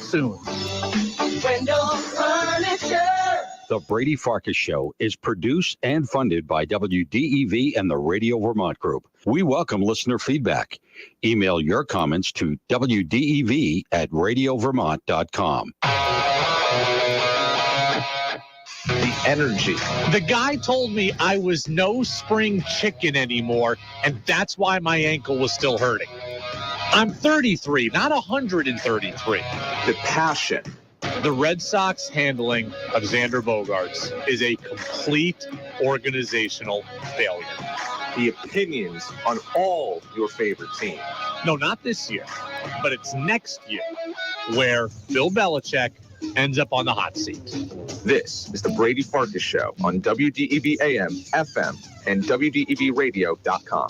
soon. The Brady Farkas Show is produced and funded by WDEV and the Radio Vermont Group. We welcome listener feedback. Email your comments to WDEV@radiovermont.com. The energy. The guy told me I was no spring chicken anymore, and that's why my ankle was still hurting. I'm 33, not 133. The passion. The Red Sox handling of Xander Bogaerts is a complete organizational failure. The opinions on all your favorite teams. No, not this year, but it's next year where Bill Belichick ends up on the hot seat. This is the Brady Farkas Show on WDEV AM, FM, and WDEVradio.com.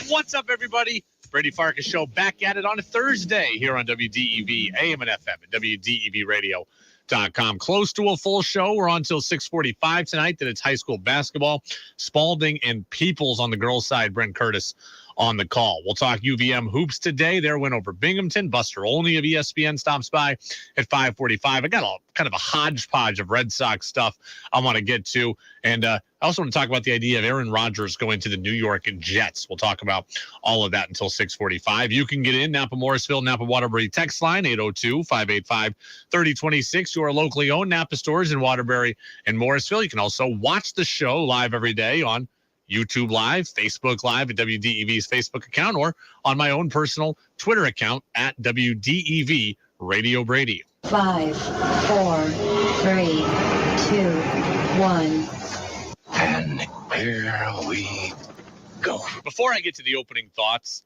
What's up, everybody? Brady Farkas Show back at it on a Thursday here on WDEV AM and FM and WDEVradio.com. Close to a full show. We're on until 6:45 tonight. Then it's high school basketball. Spalding and Peoples on the girls' side. Brent Curtis on the call. We'll talk UVM hoops today. Their win over Binghamton. Buster Olney of ESPN stops by at 5:45. I got kind of a hodgepodge of Red Sox stuff I want to get to. And I also want to talk about the idea of Aaron Rodgers going to the New York Jets. We'll talk about all of that until 6:45. You can get in Napa Morrisville, Napa Waterbury text line 802-585-3026. Your locally owned Napa stores in Waterbury and Morrisville. You can also watch the show live every day on YouTube Live, Facebook Live at WDEV's Facebook account, or on my own personal Twitter account at WDEV Radio Brady. 5, 4, 3, 2, 1. And here we go. Before I get to the opening thoughts,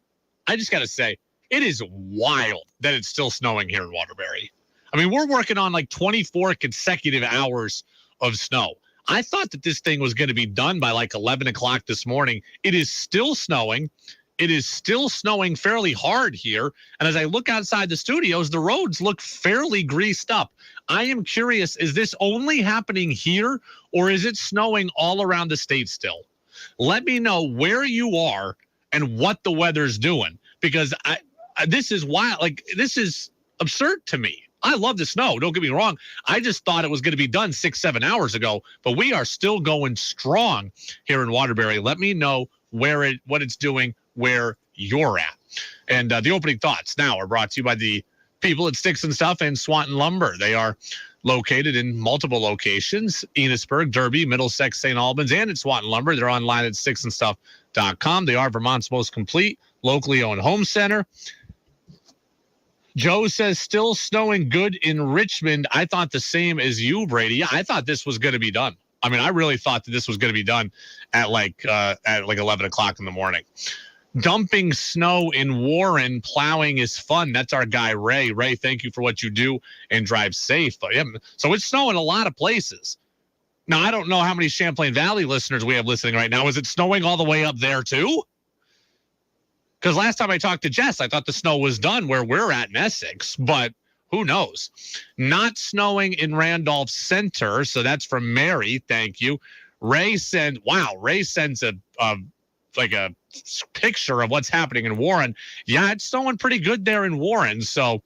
I just got to say, it is wild that it's still snowing here in Waterbury. I mean, we're working on like 24 consecutive hours of snow. I thought that this thing was going to be done by like 11 o'clock this morning. It is still snowing. It is still snowing fairly hard here. And as I look outside the studios, the roads look fairly greased up. I am curious, is this only happening here, or is it snowing all around the state still? Let me know where you are and what the weather's doing, because this is wild. Like, this is absurd to me. I love the snow. Don't get me wrong. I just thought it was going to be done 6-7 hours ago, but we are still going strong here in Waterbury. Let me know what it's doing, where you're at. And the opening thoughts now are brought to you by the people at Sticks and Stuff and Swanton Lumber. They are located in multiple locations: Enosburg, Derby, Middlesex, St. Albans, and at Swanton Lumber. They're online at sticksandstuff.com. They are Vermont's most complete locally owned home center. Joe says still snowing good in Richmond. I thought the same as you, Brady. I thought this was going to be done. I mean, I really thought that this was going to be done at like 11 o'clock in the morning. Dumping snow in Warren, plowing is fun. That's our guy, Ray. Ray, thank you for what you do and drive safe. But, yeah, so it's snowing a lot of places. Now, I don't know how many Champlain Valley listeners we have listening right now. Is it snowing all the way up there too? Because last time I talked to Jess, I thought the snow was done where we're at in Essex, but who knows? Not snowing in Randolph Center, so that's from Mary. Thank you. Ray sends a picture of what's happening in Warren. Yeah, it's snowing pretty good there in Warren, so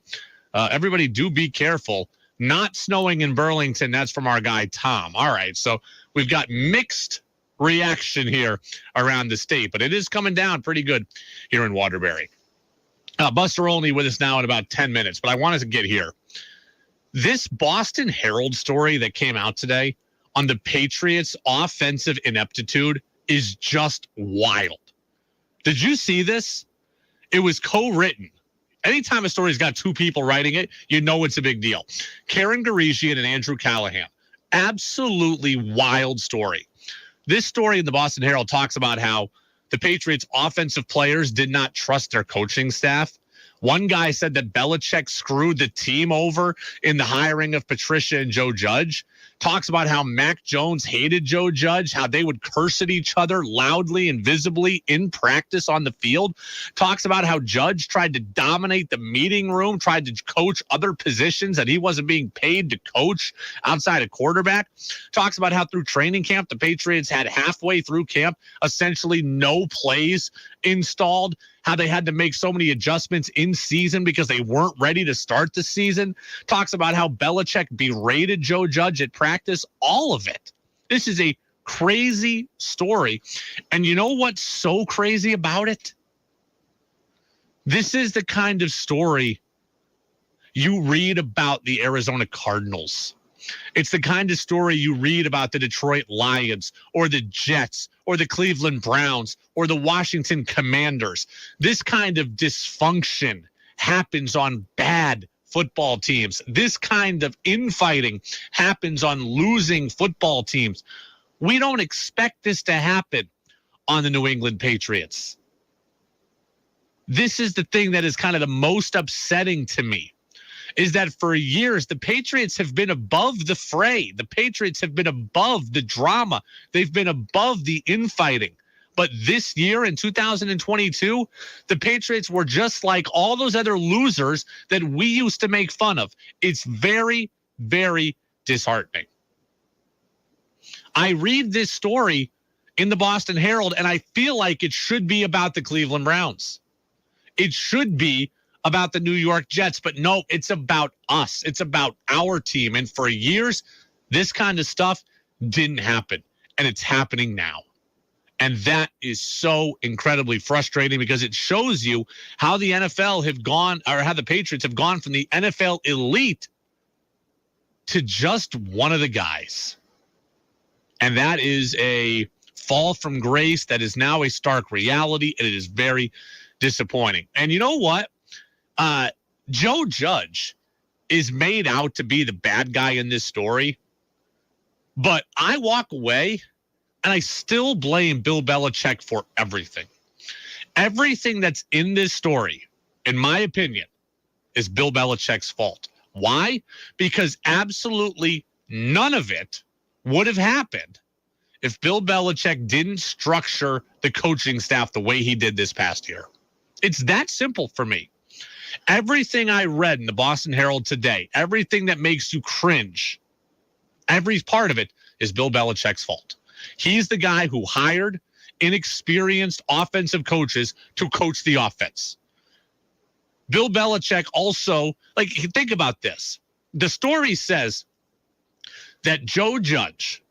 everybody do be careful. Not snowing in Burlington, that's from our guy Tom. All right, so we've got mixed reaction here around the state, but it is coming down pretty good here in Waterbury. Buster Olney with us now in about 10 minutes, but I wanted to get here. This Boston Herald story that came out today on the Patriots' offensive ineptitude is just wild. Did you see this? It was co-written. Anytime a story's got two people writing it, you know it's a big deal. Karen Garigian and Andrew Callahan. Absolutely wild story. This story in the Boston Herald talks about how the Patriots' offensive players did not trust their coaching staff. One guy said that Belichick screwed the team over in the hiring of Patricia and Joe Judge. talks about how Mac Jones hated Joe Judge, how they would curse at each other loudly and visibly in practice on the field, talks about how Judge tried to dominate the meeting room, tried to coach other positions that he wasn't being paid to coach outside of quarterback, talks about how through training camp, the Patriots had halfway through camp essentially no plays installed, how they had to make so many adjustments in season because they weren't ready to start the season, talks about how Belichick berated Joe Judge at practice, all of it. This is a crazy story. And you know what's so crazy about it? This is the kind of story you read about the Arizona Cardinals. It's the kind of story you read about the Detroit Lions or the Jets or the Cleveland Browns or the Washington Commanders. This kind of dysfunction happens on bad football teams. This kind of infighting happens on losing football teams. We don't expect this to happen on the New England Patriots. This is the thing that is kind of the most upsetting to me, is that for years, the Patriots have been above the fray. The Patriots have been above the drama. They've been above the infighting. But this year in 2022, the Patriots were just like all those other losers that we used to make fun of. It's very, very disheartening. I read this story in the Boston Herald, and I feel like it should be about the Cleveland Browns. It should be about the New York Jets, but no, it's about us. It's about our team. And for years, this kind of stuff didn't happen, and it's happening now. And that is so incredibly frustrating because it shows you how the NFL have gone, or how the Patriots have gone from the NFL elite to just one of the guys. And that is a fall from grace that is now a stark reality, and it is very disappointing. And you know what? Joe Judge is made out to be the bad guy in this story, but I walk away and I still blame Bill Belichick for everything. Everything that's in this story, in my opinion, is Bill Belichick's fault. Why? Because absolutely none of it would have happened if Bill Belichick didn't structure the coaching staff the way he did this past year. It's that simple for me. Everything I read in the Boston Herald today, everything that makes you cringe, every part of it is Bill Belichick's fault. He's the guy who hired inexperienced offensive coaches to coach the offense. Bill Belichick also, like, think about this. The story says that Joe Judge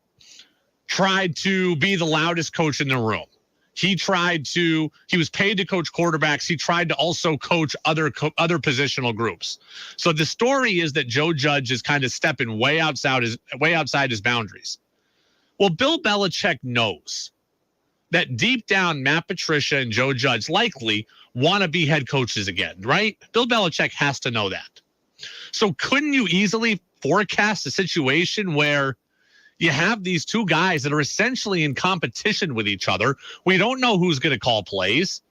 tried to be the loudest coach in the room. He was paid to coach quarterbacks. He tried to also coach other positional groups. So the story is that Joe Judge is kind of stepping way outside his boundaries. Well, Bill Belichick knows that deep down, Matt Patricia and Joe Judge likely want to be head coaches again, right? Bill Belichick has to know that. So couldn't you easily forecast a situation where you have these two guys that are essentially in competition with each other? We don't know who's going to call plays.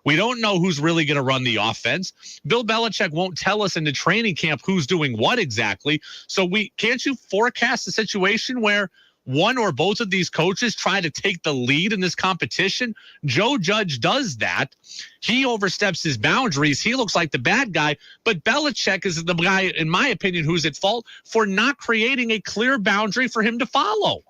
We don't know who's really going to run the offense. Bill Belichick won't tell us in the training camp who's doing what exactly. So can't you forecast a situation where one or both of these coaches try to take the lead in this competition? Joe Judge does that. He oversteps his boundaries. He looks like the bad guy, but Belichick is the guy, in my opinion, who's at fault for not creating a clear boundary for him to follow.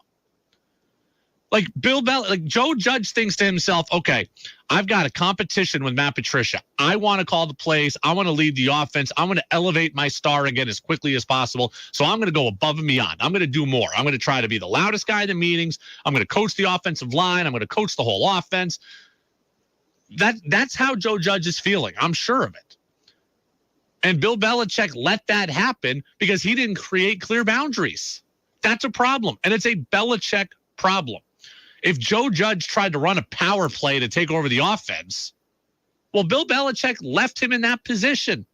Like Joe Judge thinks to himself, okay, I've got a competition with Matt Patricia. I want to call the plays. I want to lead the offense. I want to elevate my star again as quickly as possible. So I'm going to go above and beyond. I'm going to do more. I'm going to try to be the loudest guy in the meetings. I'm going to coach the offensive line. I'm going to coach the whole offense. That's how Joe Judge is feeling. I'm sure of it. And Bill Belichick let that happen because he didn't create clear boundaries. That's a problem. And it's a Belichick problem. If Joe Judge tried to run a power play to take over the offense, well, Bill Belichick left him in that position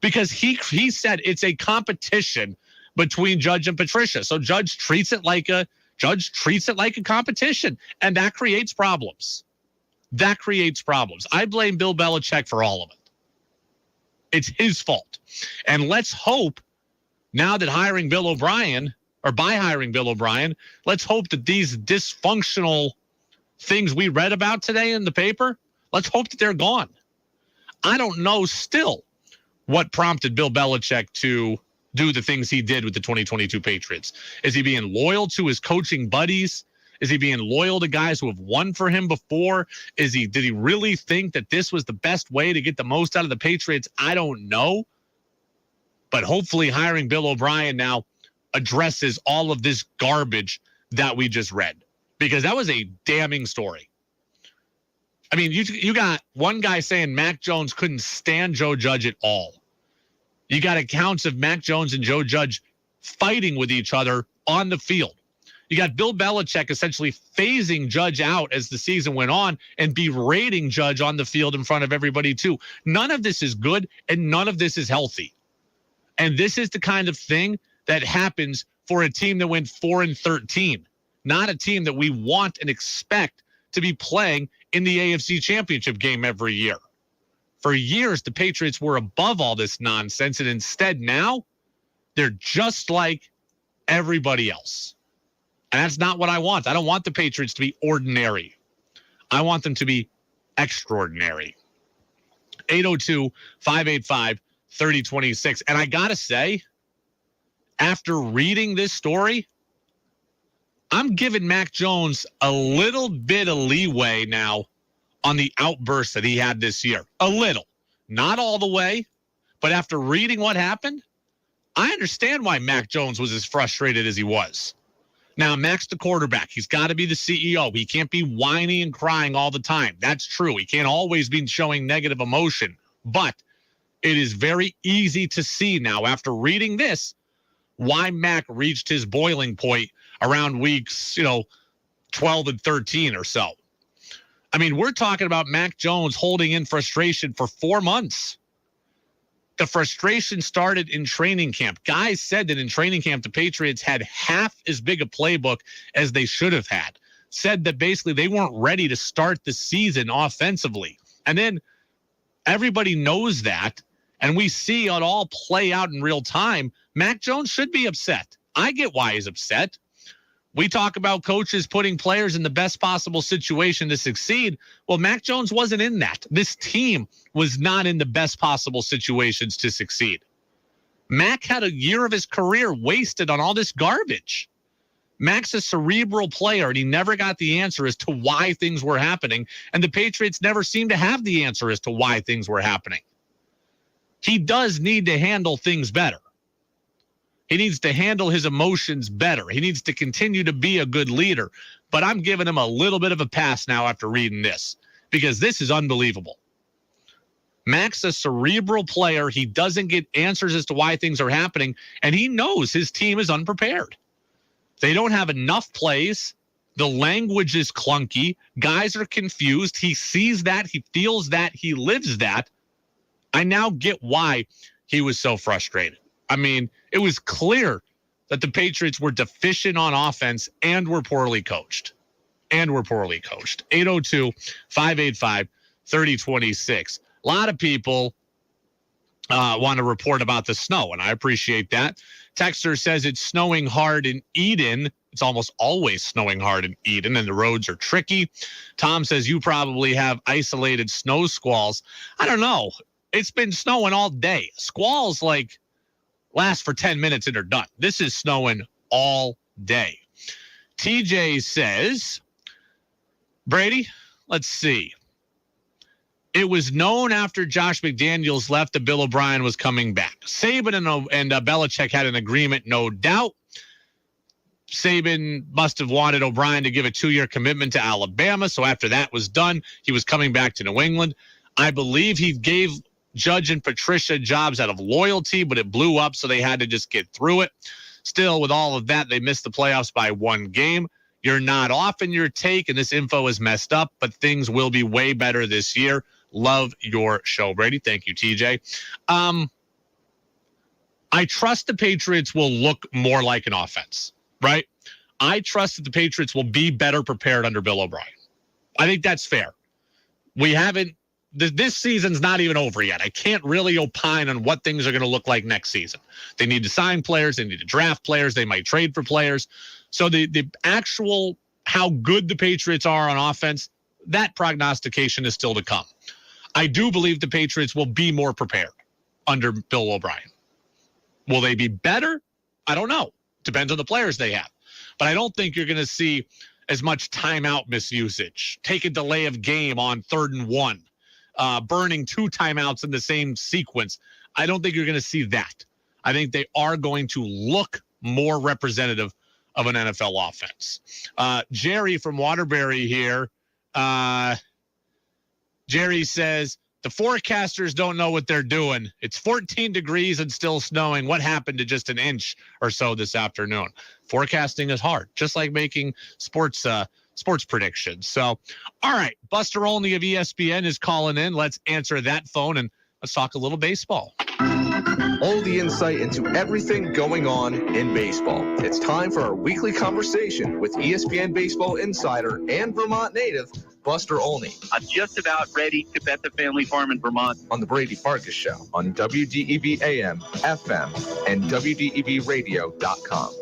because he said it's a competition between Judge and Patricia. So Judge treats it like a competition, and that creates problems. I blame Bill Belichick for all of it. It's his fault. And let's hope now that hiring Bill O'Brien or by hiring Bill O'Brien. Let's hope that these dysfunctional things we read about today in the paper, let's hope that they're gone. I don't know still what prompted Bill Belichick to do the things he did with the 2022 Patriots. Is he being loyal to his coaching buddies? Is he being loyal to guys who have won for him before? Did he really think that this was the best way to get the most out of the Patriots? I don't know. But hopefully hiring Bill O'Brien now addresses all of this garbage that we just read, because that was a damning story. I mean, you got one guy saying Mac Jones couldn't stand Joe Judge at all. You got accounts of Mac Jones and Joe Judge fighting with each other on the field. You got Bill Belichick essentially phasing Judge out as the season went on and berating Judge on the field in front of everybody too. None of this is good and none of this is healthy. And this is the kind of thing that happens for a team that went 4-13, not a team that we want and expect to be playing in the AFC Championship game every year. For years, the Patriots were above all this nonsense, and instead now they're just like everybody else. And that's not what I want. I don't want the Patriots to be ordinary. I want them to be extraordinary. 802-585-3026. And I got to say, after reading this story, I'm giving Mac Jones a little bit of leeway now on the outburst that he had this year. A little. Not all the way. But after reading what happened, I understand why Mac Jones was as frustrated as he was. Now, Mac's the quarterback. He's got to be the CEO. He can't be whiny and crying all the time. That's true. He can't always be showing negative emotion. But it is very easy to see now, after reading this, why Mac reached his boiling point around weeks, 12 and 13 or so. I mean, we're talking about Mac Jones holding in frustration for 4 months. The frustration started in training camp. Guys said that in training camp, the Patriots had half as big a playbook as they should have had. Said that basically they weren't ready to start the season offensively. And then everybody knows that, and we see it all play out in real time. Mac Jones should be upset. I get why he's upset. We talk about coaches putting players in the best possible situation to succeed. Well, Mac Jones wasn't in that. This team was not in the best possible situations to succeed. Mac had a year of his career wasted on all this garbage. Mac's a cerebral player, and he never got the answer as to why things were happening, and the Patriots never seemed to have the answer as to why things were happening. He does need to handle things better. He needs to handle his emotions better. He needs to continue to be a good leader. But I'm giving him a little bit of a pass now after reading this, because this is unbelievable. Mac's a cerebral player. He doesn't get answers as to why things are happening, and he knows his team is unprepared. They don't have enough plays. The language is clunky. Guys are confused. He sees that. He feels that. He lives that. I now get why he was so frustrated. I mean, it was clear that the Patriots were deficient on offense and were poorly coached. 802-585-3026. A lot of people want to report about the snow, and I appreciate that. Texter says it's snowing hard in Eden. It's almost always snowing hard in Eden, and the roads are tricky. Tom says you probably have isolated snow squalls. I don't know. It's been snowing all day. Squalls last for 10 minutes and they're done. This is snowing all day. TJ says, Brady, let's see. It was known after Josh McDaniels left that Bill O'Brien was coming back. Saban and Belichick had an agreement, no doubt. Saban must have wanted O'Brien to give a 2-year commitment to Alabama. So after that was done, he was coming back to New England. I believe he gave Judge and Patricia jobs out of loyalty, but it blew up, so they had to just get through it. Still, with all of that, they missed the playoffs by 1 game. You're not off in your take, and this info is messed up, but things will be way better this year. Love your show, Brady. Thank you, TJ. I trust the Patriots will look more like an offense, right? I trust that the Patriots will be better prepared under Bill O'Brien. I think that's fair. We haven't this season's not even over yet. I can't really opine on what things are going to look like next season. They need to sign players. They need to draft players. They might trade for players. So the actual how good the Patriots are on offense, that prognostication is still to come. I do believe the Patriots will be more prepared under Bill O'Brien. Will they be better? I don't know. Depends on the players they have. But I don't think you're going to see as much timeout misusage, take a delay of game on 3rd and 1, burning 2 timeouts in the same sequence. I don't think you're going to see that. I think they are going to look more representative of an NFL offense. Jerry from Waterbury here. Jerry says, the forecasters don't know what they're doing. It's 14 degrees and still snowing. What happened to just an inch or so this afternoon? Forecasting is hard, just like making sports predictions. So, all right, Buster Olney of ESPN is calling in. Let's answer that phone and let's talk a little baseball. All the insight into everything going on in baseball. It's time for our weekly conversation with ESPN baseball insider and Vermont native, Buster Olney. I'm just about ready to bet the family farm in Vermont. On the Brady Farkas Show on WDEV AM, FM, and WDEVradio.com.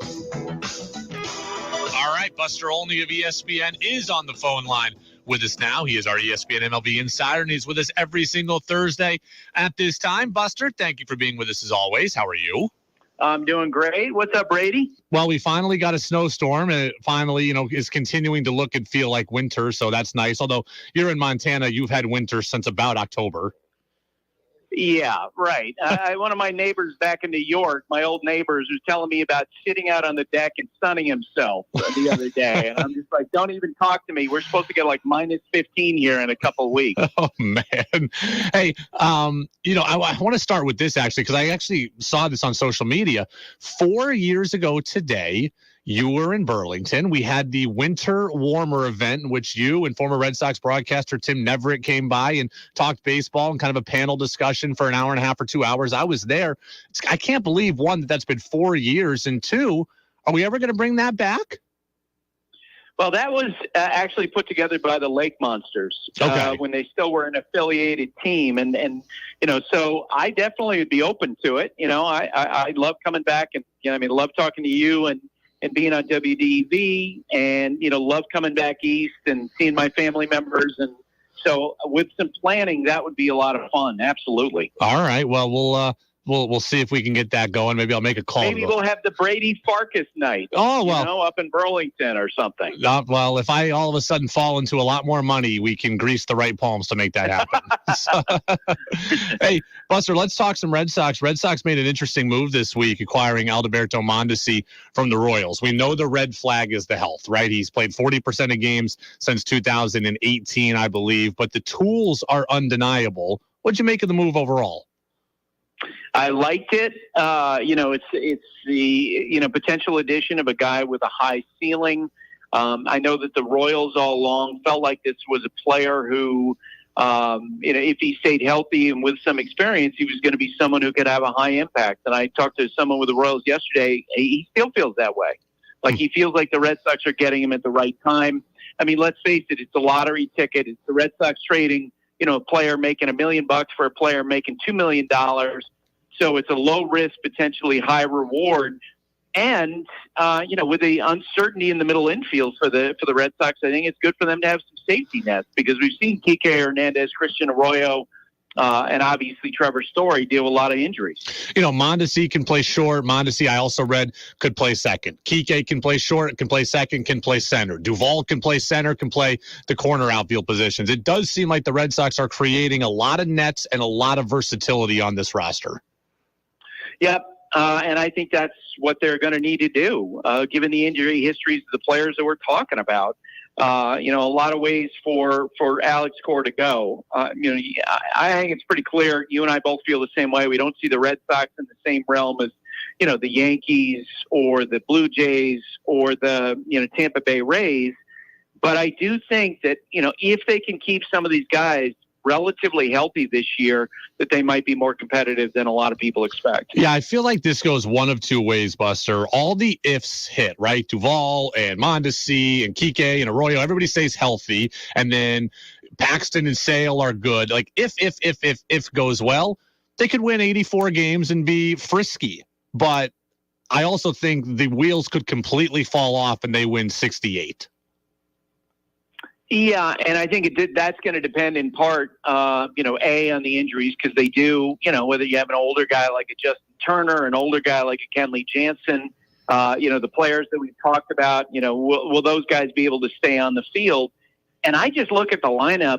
All right, Buster Olney of ESPN is on the phone line with us now. He is our ESPN MLB insider, and he's with us every single Thursday at this time. Buster, thank you for being with us as always. How are you? I'm doing great. What's up, Brady? Well, we finally got a snowstorm, and it finally, is continuing to look and feel like winter, so that's nice. Although you're in Montana, you've had winter since about October. Yeah, right. One of my neighbors back in New York, my old neighbors, was telling me about sitting out on the deck and sunning himself the other day. And I'm just like, don't even talk to me. We're supposed to get like minus 15 here in a couple of weeks. Oh, man. Hey, I want to start with this, actually, because I actually saw this on social media. 4 years ago today, you were in Burlington. We had the winter warmer event in which you and former Red Sox broadcaster Tim Neverett came by and talked baseball and kind of a panel discussion for an hour and a half or 2 hours. I was there. I can't believe, one, that's been 4 years, and two, are we ever going to bring that back? Well, that was actually put together by the Lake Monsters when they still were an affiliated team. And so I definitely would be open to it. I love coming back and, love talking to you and being on WDEV and, love coming back east and seeing my family members. And so with some planning, that would be a lot of fun. Absolutely. All right. Well, we'll see if we can get that going. Maybe I'll make a call. Maybe we'll have the Brady Farkas night. Oh, well. Up in Burlington or something. Well, if I all of a sudden fall into a lot more money, we can grease the right palms to make that happen. Hey, Buster, let's talk some Red Sox. Red Sox made an interesting move this week, acquiring Alberto Mondesi from the Royals. We know the red flag is the health, right? He's played 40% of games since 2018, I believe, but the tools are undeniable. What'd you make of the move overall? I liked it. It's the, potential addition of a guy with a high ceiling. I know that the Royals all along felt like this was a player who, if he stayed healthy and with some experience, he was going to be someone who could have a high impact. And I talked to someone with the Royals yesterday. He still feels that way. Like he feels like the Red Sox are getting him at the right time. I mean, let's face it, it's a lottery ticket. It's the Red Sox trading, a player making $1 million for a player making $2 million. So it's a low risk, potentially high reward. And, with the uncertainty in the middle infield for the Red Sox, I think it's good for them to have some safety nets because we've seen Kike Hernandez, Christian Arroyo, and obviously Trevor Story deal with a lot of injuries. Mondesi can play short. Mondesi, I also read, could play second. Kike can play short, can play second, can play center. Duvall can play center, can play the corner outfield positions. It does seem like the Red Sox are creating a lot of nets and a lot of versatility on this roster. Yep. And I think that's what they're going to need to do, given the injury histories of the players that we're talking about. A lot of ways for Alex Cora to go. I think it's pretty clear. You and I both feel the same way. We don't see the Red Sox in the same realm as, the Yankees or the Blue Jays or the, Tampa Bay Rays. But I do think that, if they can keep some of these guys relatively healthy this year, that they might be more competitive than a lot of people expect. Yeah, I feel like this goes one of two ways, Buster. All the ifs hit, right? Duvall and Mondesi and Kike and Arroyo, everybody stays healthy. And then Paxton and Sale are good. Like if goes well, they could win 84 games and be frisky. But I also think the wheels could completely fall off and they win 68. Yeah, and I think that's going to depend in part, on the injuries, because they do, whether you have an older guy like a Justin Turner, an older guy like a Kenley Jansen, the players that we've talked about, will those guys be able to stay on the field? And I just look at the lineup,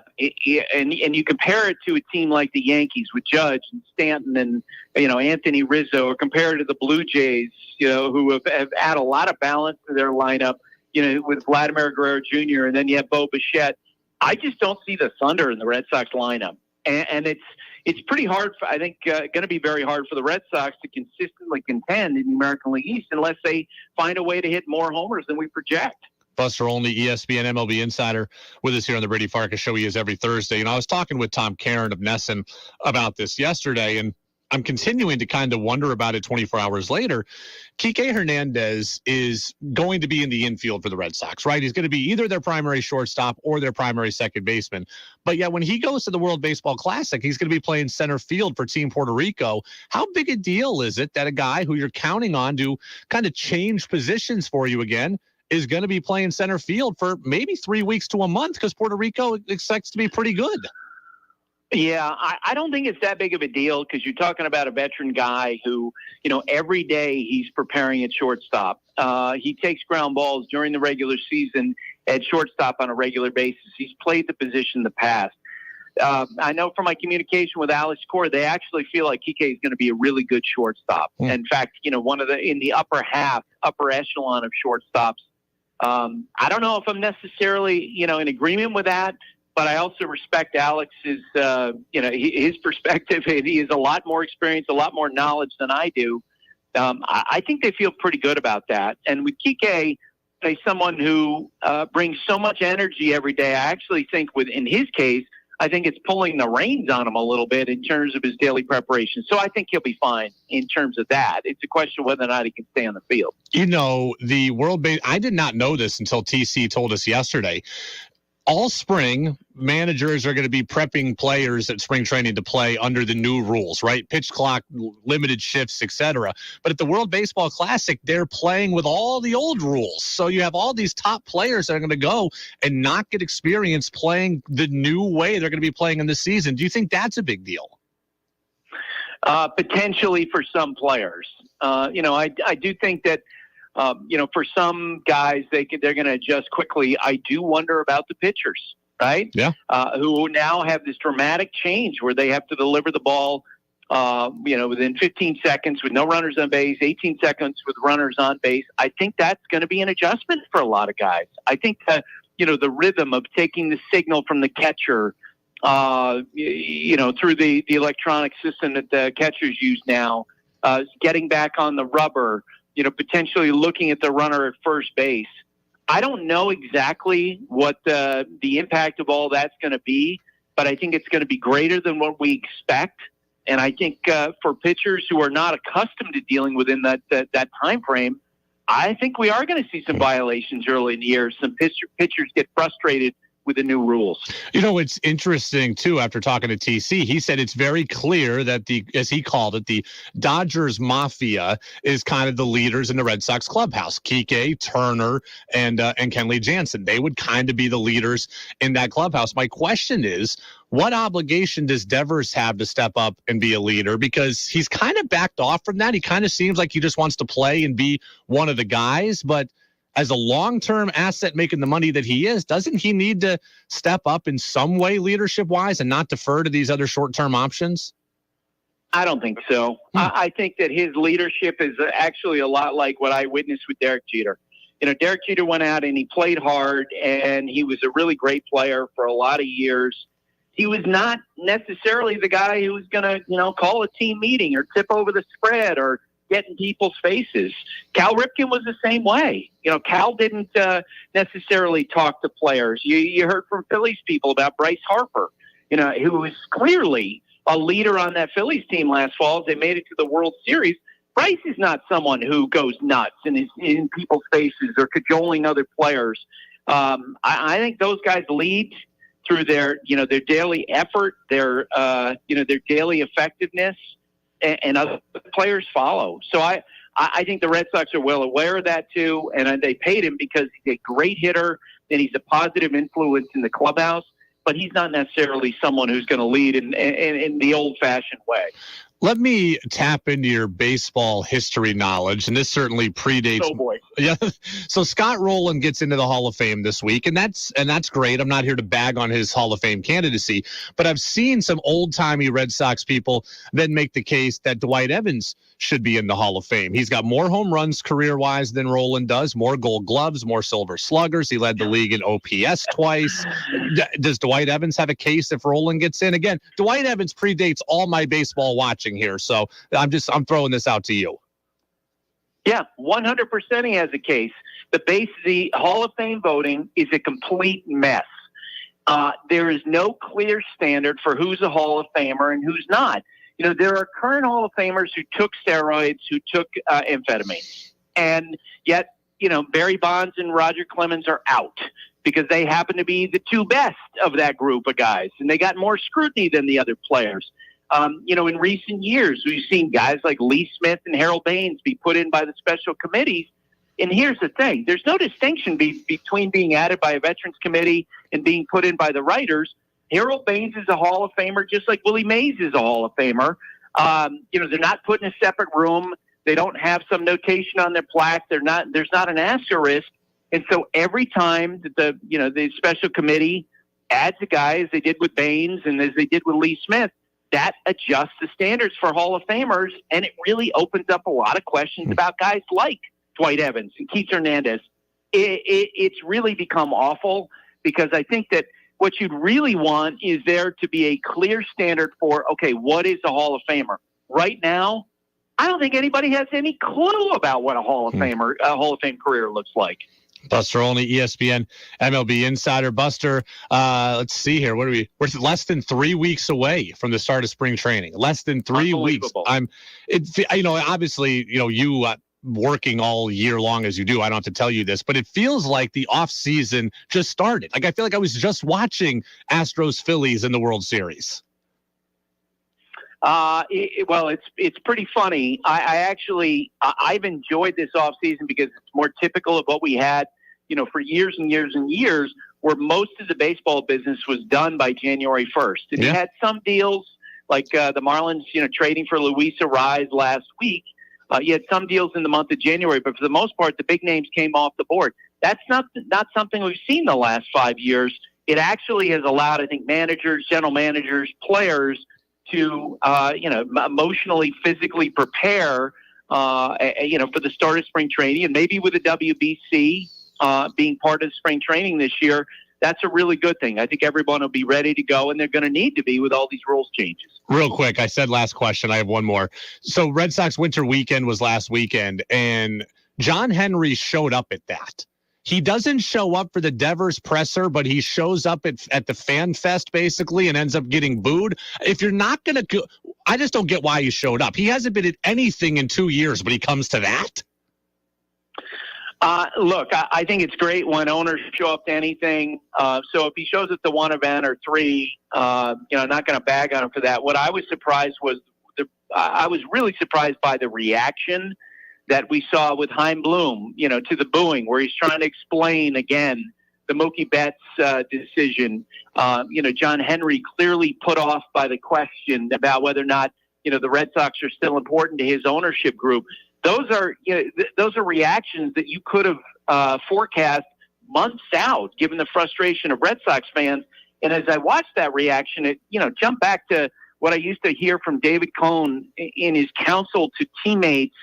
and you compare it to a team like the Yankees with Judge and Stanton and, Anthony Rizzo, or compare it to the Blue Jays, who have added a lot of balance to their lineup, with Vladimir Guerrero Jr., and then you have Bo Bichette. I just don't see the Thunder in the Red Sox lineup. And it's pretty hard, I think, going to be very hard for the Red Sox to consistently contend in the American League East unless they find a way to hit more homers than we project. Buster Olney, ESPN MLB insider, with us here on the Brady Farkas show. He is every Thursday. And I was talking with Tom Caron of Nesson about this yesterday, and I'm continuing to kind of wonder about it 24 hours later. Kike Hernandez is going to be in the infield for the Red Sox, right? He's going to be either their primary shortstop or their primary second baseman. But yet when he goes to the World Baseball Classic, he's going to be playing center field for Team Puerto Rico. How big a deal is it that a guy who you're counting on to kind of change positions for you again is going to be playing center field for maybe 3 weeks to a month, because Puerto Rico expects to be pretty good? Yeah, I don't think it's that big of a deal, because you're talking about a veteran guy who, every day he's preparing at shortstop. He takes ground balls during the regular season at shortstop on a regular basis. He's played the position in the past. I know from my communication with Alex Cora, they actually feel like Kike is going to be a really good shortstop. In fact, one of in the upper echelon of shortstops. I don't know if I'm necessarily, in agreement with that. But I also respect Alex's, his perspective. He has a lot more experience, a lot more knowledge than I do. I think they feel pretty good about that. And with Kike, someone who brings so much energy every day, I actually think in his case, I think it's pulling the reins on him a little bit in terms of his daily preparation. So I think he'll be fine in terms of that. It's a question of whether or not he can stay on the field. The I did not know this until TC told us yesterday. All spring, managers are going to be prepping players at spring training to play under the new rules, right? Pitch clock, limited shifts, etc. But at the World Baseball Classic, they're playing with all the old rules. So you have all these top players that are going to go and not get experience playing the new way they're going to be playing in the season. Do you think that's a big deal? Potentially for some players. I do think that for some guys, they're going to adjust quickly. I do wonder about the pitchers, right? Yeah. Who now have this dramatic change where they have to deliver the ball, within 15 seconds with no runners on base, 18 seconds with runners on base. I think that's going to be an adjustment for a lot of guys. I think that, the rhythm of taking the signal from the catcher, through the electronic system that the catchers use now, getting back on the rubber, potentially looking at the runner at first base. I don't know exactly what the impact of all that's going to be, but I think it's going to be greater than what we expect. And I think for pitchers who are not accustomed to dealing within that time frame, I think we are going to see some violations early in the year. Some pitchers get frustrated with the new rules. It's interesting, too, after talking to TC, he said it's very clear that as he called it, the Dodgers Mafia is kind of the leaders in the Red Sox clubhouse. Kike, Turner, and Kenley Jansen. They would kind of be the leaders in that clubhouse. My question is, what obligation does Devers have to step up and be a leader? Because he's kind of backed off from that. He kind of seems like he just wants to play and be one of the guys, but as a long-term asset making the money that he is, doesn't he need to step up in some way leadership-wise and not defer to these other short-term options? I don't think so. I think that his leadership is actually a lot like what I witnessed with Derek Jeter. Derek Jeter went out and he played hard, and he was a really great player for a lot of years. He was not necessarily the guy who was going to, call a team meeting or tip over the spread or get in people's faces. Cal Ripken was the same way. Cal didn't necessarily talk to players. You heard from Phillies people about Bryce Harper, who was clearly a leader on that Phillies team last fall as they made it to the World Series. Bryce is not someone who goes nuts and is in people's faces or cajoling other players. I think those guys lead through their daily effort, their daily effectiveness, and other players follow. So I think the Red Sox are well aware of that too, and they paid him because he's a great hitter and he's a positive influence in the clubhouse, but he's not necessarily someone who's going to lead in the old-fashioned way. Let me tap into your baseball history knowledge, and this certainly predates. Oh boy! Yeah. So Scott Rowland gets into the Hall of Fame this week, and that's great. I'm not here to bag on his Hall of Fame candidacy, but I've seen some old-timey Red Sox people then make the case that Dwight Evans should be in the Hall of Fame. He's got more home runs career-wise than Rowland does, more Gold Gloves, more Silver Sluggers. He led the league in OPS twice. Does Dwight Evans have a case if Rowland gets in? Again, Dwight Evans predates all my baseball watching here, so I'm throwing this out to you. Yeah, 100% he has a case. The Hall of Fame voting is a complete mess. There is no clear standard for who's a Hall of Famer and who's not. There are current Hall of Famers who took steroids, who took amphetamine. And yet, Barry Bonds and Roger Clemens are out because they happen to be the two best of that group of guys. And they got more scrutiny than the other players. In recent years, we've seen guys like Lee Smith and Harold Baines be put in by the special committees. And here's the thing. There's no distinction between being added by a Veterans Committee and being put in by the writers. Harold Baines is a Hall of Famer, just like Willie Mays is a Hall of Famer. They're not put in a separate room. They don't have some notation on their plaque. There's not an asterisk. And so every time that the special committee adds a guy, as they did with Baines and as they did with Lee Smith, that adjusts the standards for Hall of Famers, and it really opens up a lot of questions about guys like Dwight Evans and Keith Hernandez. It's really become awful because I think that what you'd really want is there to be a clear standard for, okay, what is a Hall of Famer? Right now, I don't think anybody has any clue about what a Hall of Fame career looks like. Buster Olney, ESPN MLB Insider. Buster, let's see here. We're less than 3 weeks away from the start of spring training. Less than 3 weeks. Obviously, you working all year long as you do, I don't have to tell you this, but it feels like the off season just started. Like I feel like I was just watching Astros Phillies in the World Series. It's pretty funny. I've enjoyed this off season because it's more typical of what we had, for years and years and years, where most of the baseball business was done by January 1st. And you had some deals like the Marlins, trading for Luis Arraez last week. You had some deals in the month of January, but for the most part, the big names came off the board. That's not something we've seen the last 5 years. It actually has allowed, I think, managers, general managers, players to, emotionally, physically prepare, for the start of spring training. And maybe with the WBC being part of spring training this year, that's a really good thing. I think everyone will be ready to go, and they're going to need to be with all these rules changes. Real quick, I said last question. I have one more. So Red Sox winter weekend was last weekend, and John Henry showed up at that. He doesn't show up for the Devers presser, but he shows up at the Fan Fest basically and ends up getting booed. If you're not going to – I just don't get why he showed up. He hasn't been at anything in 2 years, but he comes to that? Look, I think it's great when owners show up to anything. So if he shows up to one event or three, I'm not going to bag on him for that. What I was surprised was I was really surprised by the reaction that we saw with Chaim Bloom, to the booing, where he's trying to explain again the Mookie Betts decision. John Henry clearly put off by the question about whether or not, the Red Sox are still important to his ownership group. Those are reactions that you could have forecast months out, given the frustration of Red Sox fans. And as I watched that reaction, it jumped back to what I used to hear from David Cohn in his counsel to teammates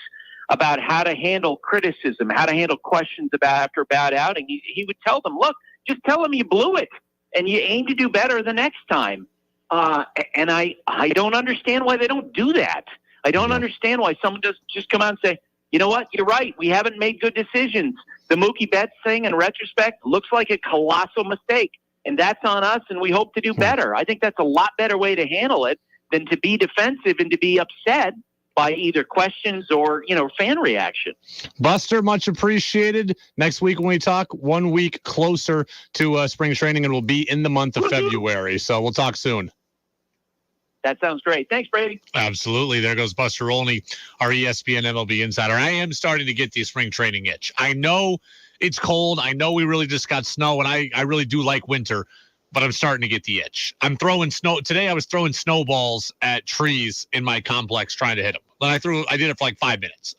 about how to handle criticism, how to handle questions after a bad outing. He would tell them, look, just tell them you blew it and you aim to do better the next time. And I don't understand why they don't do that. I don't understand why someone doesn't just come out and say, you know what, you're right, we haven't made good decisions. The Mookie Betts thing, in retrospect, looks like a colossal mistake, and that's on us, and we hope to do better. I think that's a lot better way to handle it than to be defensive and to be upset by either questions or, fan reaction. Buster, much appreciated. Next week when we talk, 1 week closer to spring training, and we'll be in the month of February. So we'll talk soon. That sounds great. Thanks, Brady. Absolutely. There goes Buster Olney, our ESPN MLB insider. I am starting to get the spring training itch. I know it's cold. I know we really just got snow, and I really do like winter, but I'm starting to get the itch. I'm throwing snow. Today I was throwing snowballs at trees in my complex trying to hit them. I did it for like 5 minutes.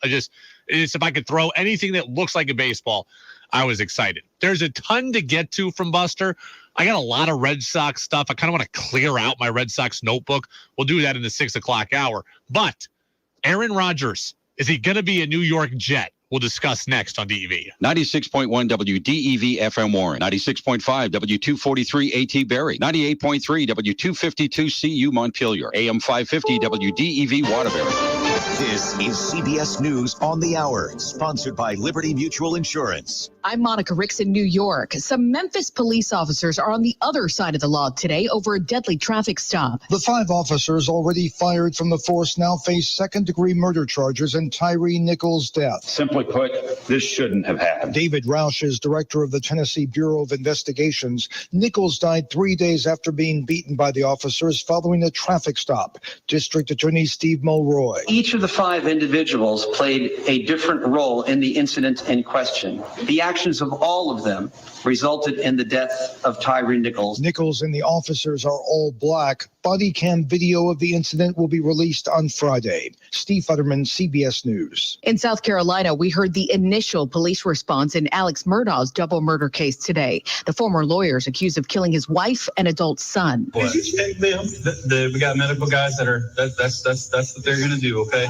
If I could throw anything that looks like a baseball, I was excited. There's a ton to get to from Buster. I got a lot of Red Sox stuff. I kind of want to clear out my Red Sox notebook. We'll do that in the 6 o'clock hour. But Aaron Rodgers, is he going to be a New York Jet? We'll discuss next on DEV. 96.1 WDEV FM Warren, 96.5 W243 AT Barrie, 98.3 W252 CU Montpelier, AM 550 WDEV Waterbury. This is CBS News on the Hour, sponsored by Liberty Mutual Insurance. I'm Monica Ricks in New York. Some Memphis police officers are on the other side of the law today over a deadly traffic stop. The 5 officers already fired from the force now face second-degree murder charges in Tyree Nichols' death. Simply put, this shouldn't have happened. David Roush is director of the Tennessee Bureau of Investigations. Nichols died 3 days after being beaten by the officers following a traffic stop. District Attorney Steve Mulroy. Each of the 5 individuals played a different role in the incident in question. The actions of all of them resulted in the death of Tyree Nichols. Nichols and the officers are all black. Body cam video of the incident will be released on Friday. Steve Futterman, CBS News. In South Carolina, we heard the initial police response in Alex Murdaugh's double murder case today. The former lawyer is accused of killing his wife and adult son. Did you check them? We got medical guys that's what they're going to do, okay?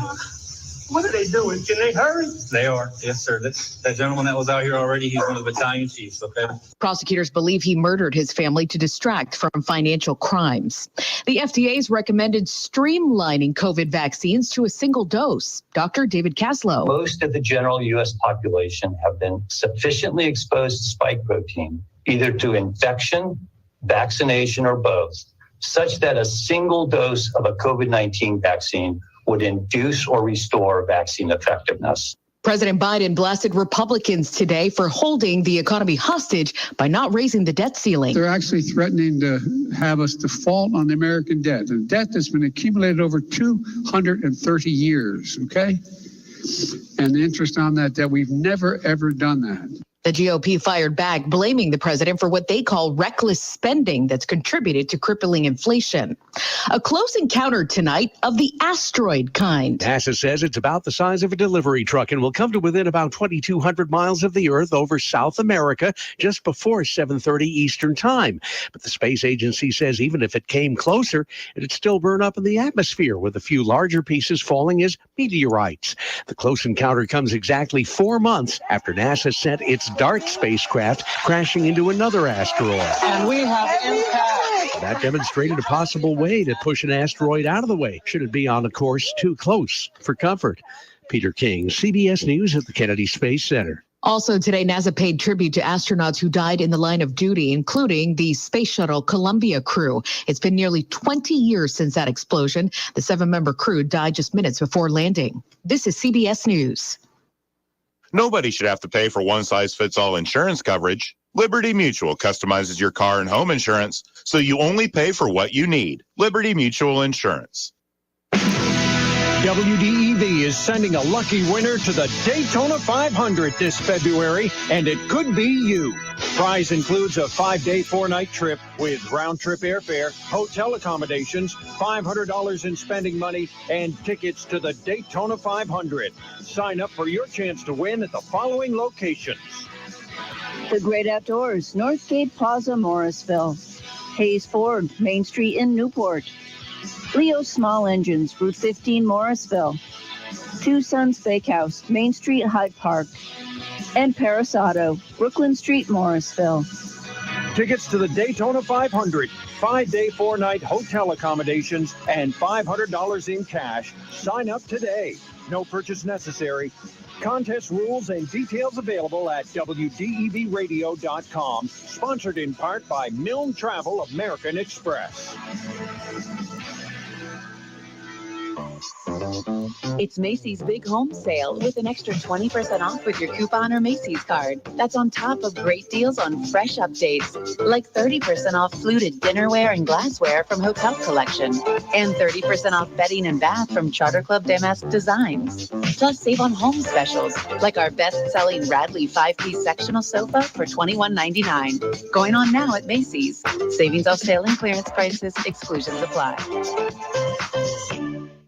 What are they doing? Can they hurry? They are. Yes, sir. That gentleman that was out here already, he's one of the battalion chiefs, okay? Prosecutors believe he murdered his family to distract from financial crimes. The FDA's recommended streamlining COVID vaccines to a single dose. Dr. David Kaslow. Most of the general U.S. population have been sufficiently exposed to spike protein, either to infection, vaccination, or both, such that a single dose of a COVID-19 vaccine would induce or restore vaccine effectiveness. President Biden blasted Republicans today for holding the economy hostage by not raising the debt ceiling. They're actually threatening to have us default on the American debt, a debt that's been accumulated over 230 years, okay? And the interest on that debt, we've never, ever done that. The GOP fired back, blaming the president for what they call reckless spending that's contributed to crippling inflation. A close encounter tonight of the asteroid kind. NASA says it's about the size of a delivery truck and will come to within about 2,200 miles of the Earth over South America just before 7:30 Eastern Time. But the space agency says even if it came closer, it'd still burn up in the atmosphere, with a few larger pieces falling as meteorites. The close encounter comes exactly 4 months after NASA sent its DART spacecraft crashing into another asteroid. And we have impact. That demonstrated a possible way to push an asteroid out of the way, should it be on a course too close for comfort. Peter King, CBS News at the Kennedy Space Center. Also today, NASA paid tribute to astronauts who died in the line of duty, including the Space Shuttle Columbia crew. It's been nearly 20 years since that explosion. The 7-member crew died just minutes before landing. This is CBS News. Nobody should have to pay for one-size-fits-all insurance coverage. Liberty Mutual customizes your car and home insurance, so you only pay for what you need. Liberty Mutual Insurance. WDEV is sending a lucky winner to the Daytona 500 this February, and it could be you. Prize includes a 5-day, 4-night trip with round-trip airfare, hotel accommodations, $500 in spending money, and tickets to the Daytona 500. Sign up for your chance to win at the following locations. The Great Outdoors, Northgate Plaza, Morrisville. Hayes Ford, Main Street in Newport. Leo Small Engines, Route 15, Morrisville. Two Sons Steakhouse, Main Street, Hyde Park. And Paris Auto, Brooklyn Street, Morrisville. Tickets to the Daytona 500, 5-day, 4-night hotel accommodations, and $500 in cash. Sign up today. No purchase necessary. Contest rules and details available at WDEVradio.com. Sponsored in part by Milne Travel American Express. It's Macy's Big Home Sale with an extra 20% off with your coupon or Macy's card. That's on top of great deals on fresh updates, like 30% off fluted dinnerware and glassware from Hotel Collection, and 30% off bedding and bath from Charter Club Damask Designs. Plus, save on home specials, like our best-selling Radley 5-piece sectional sofa for $21.99. Going on now at Macy's. Savings off sale and clearance prices. Exclusions apply.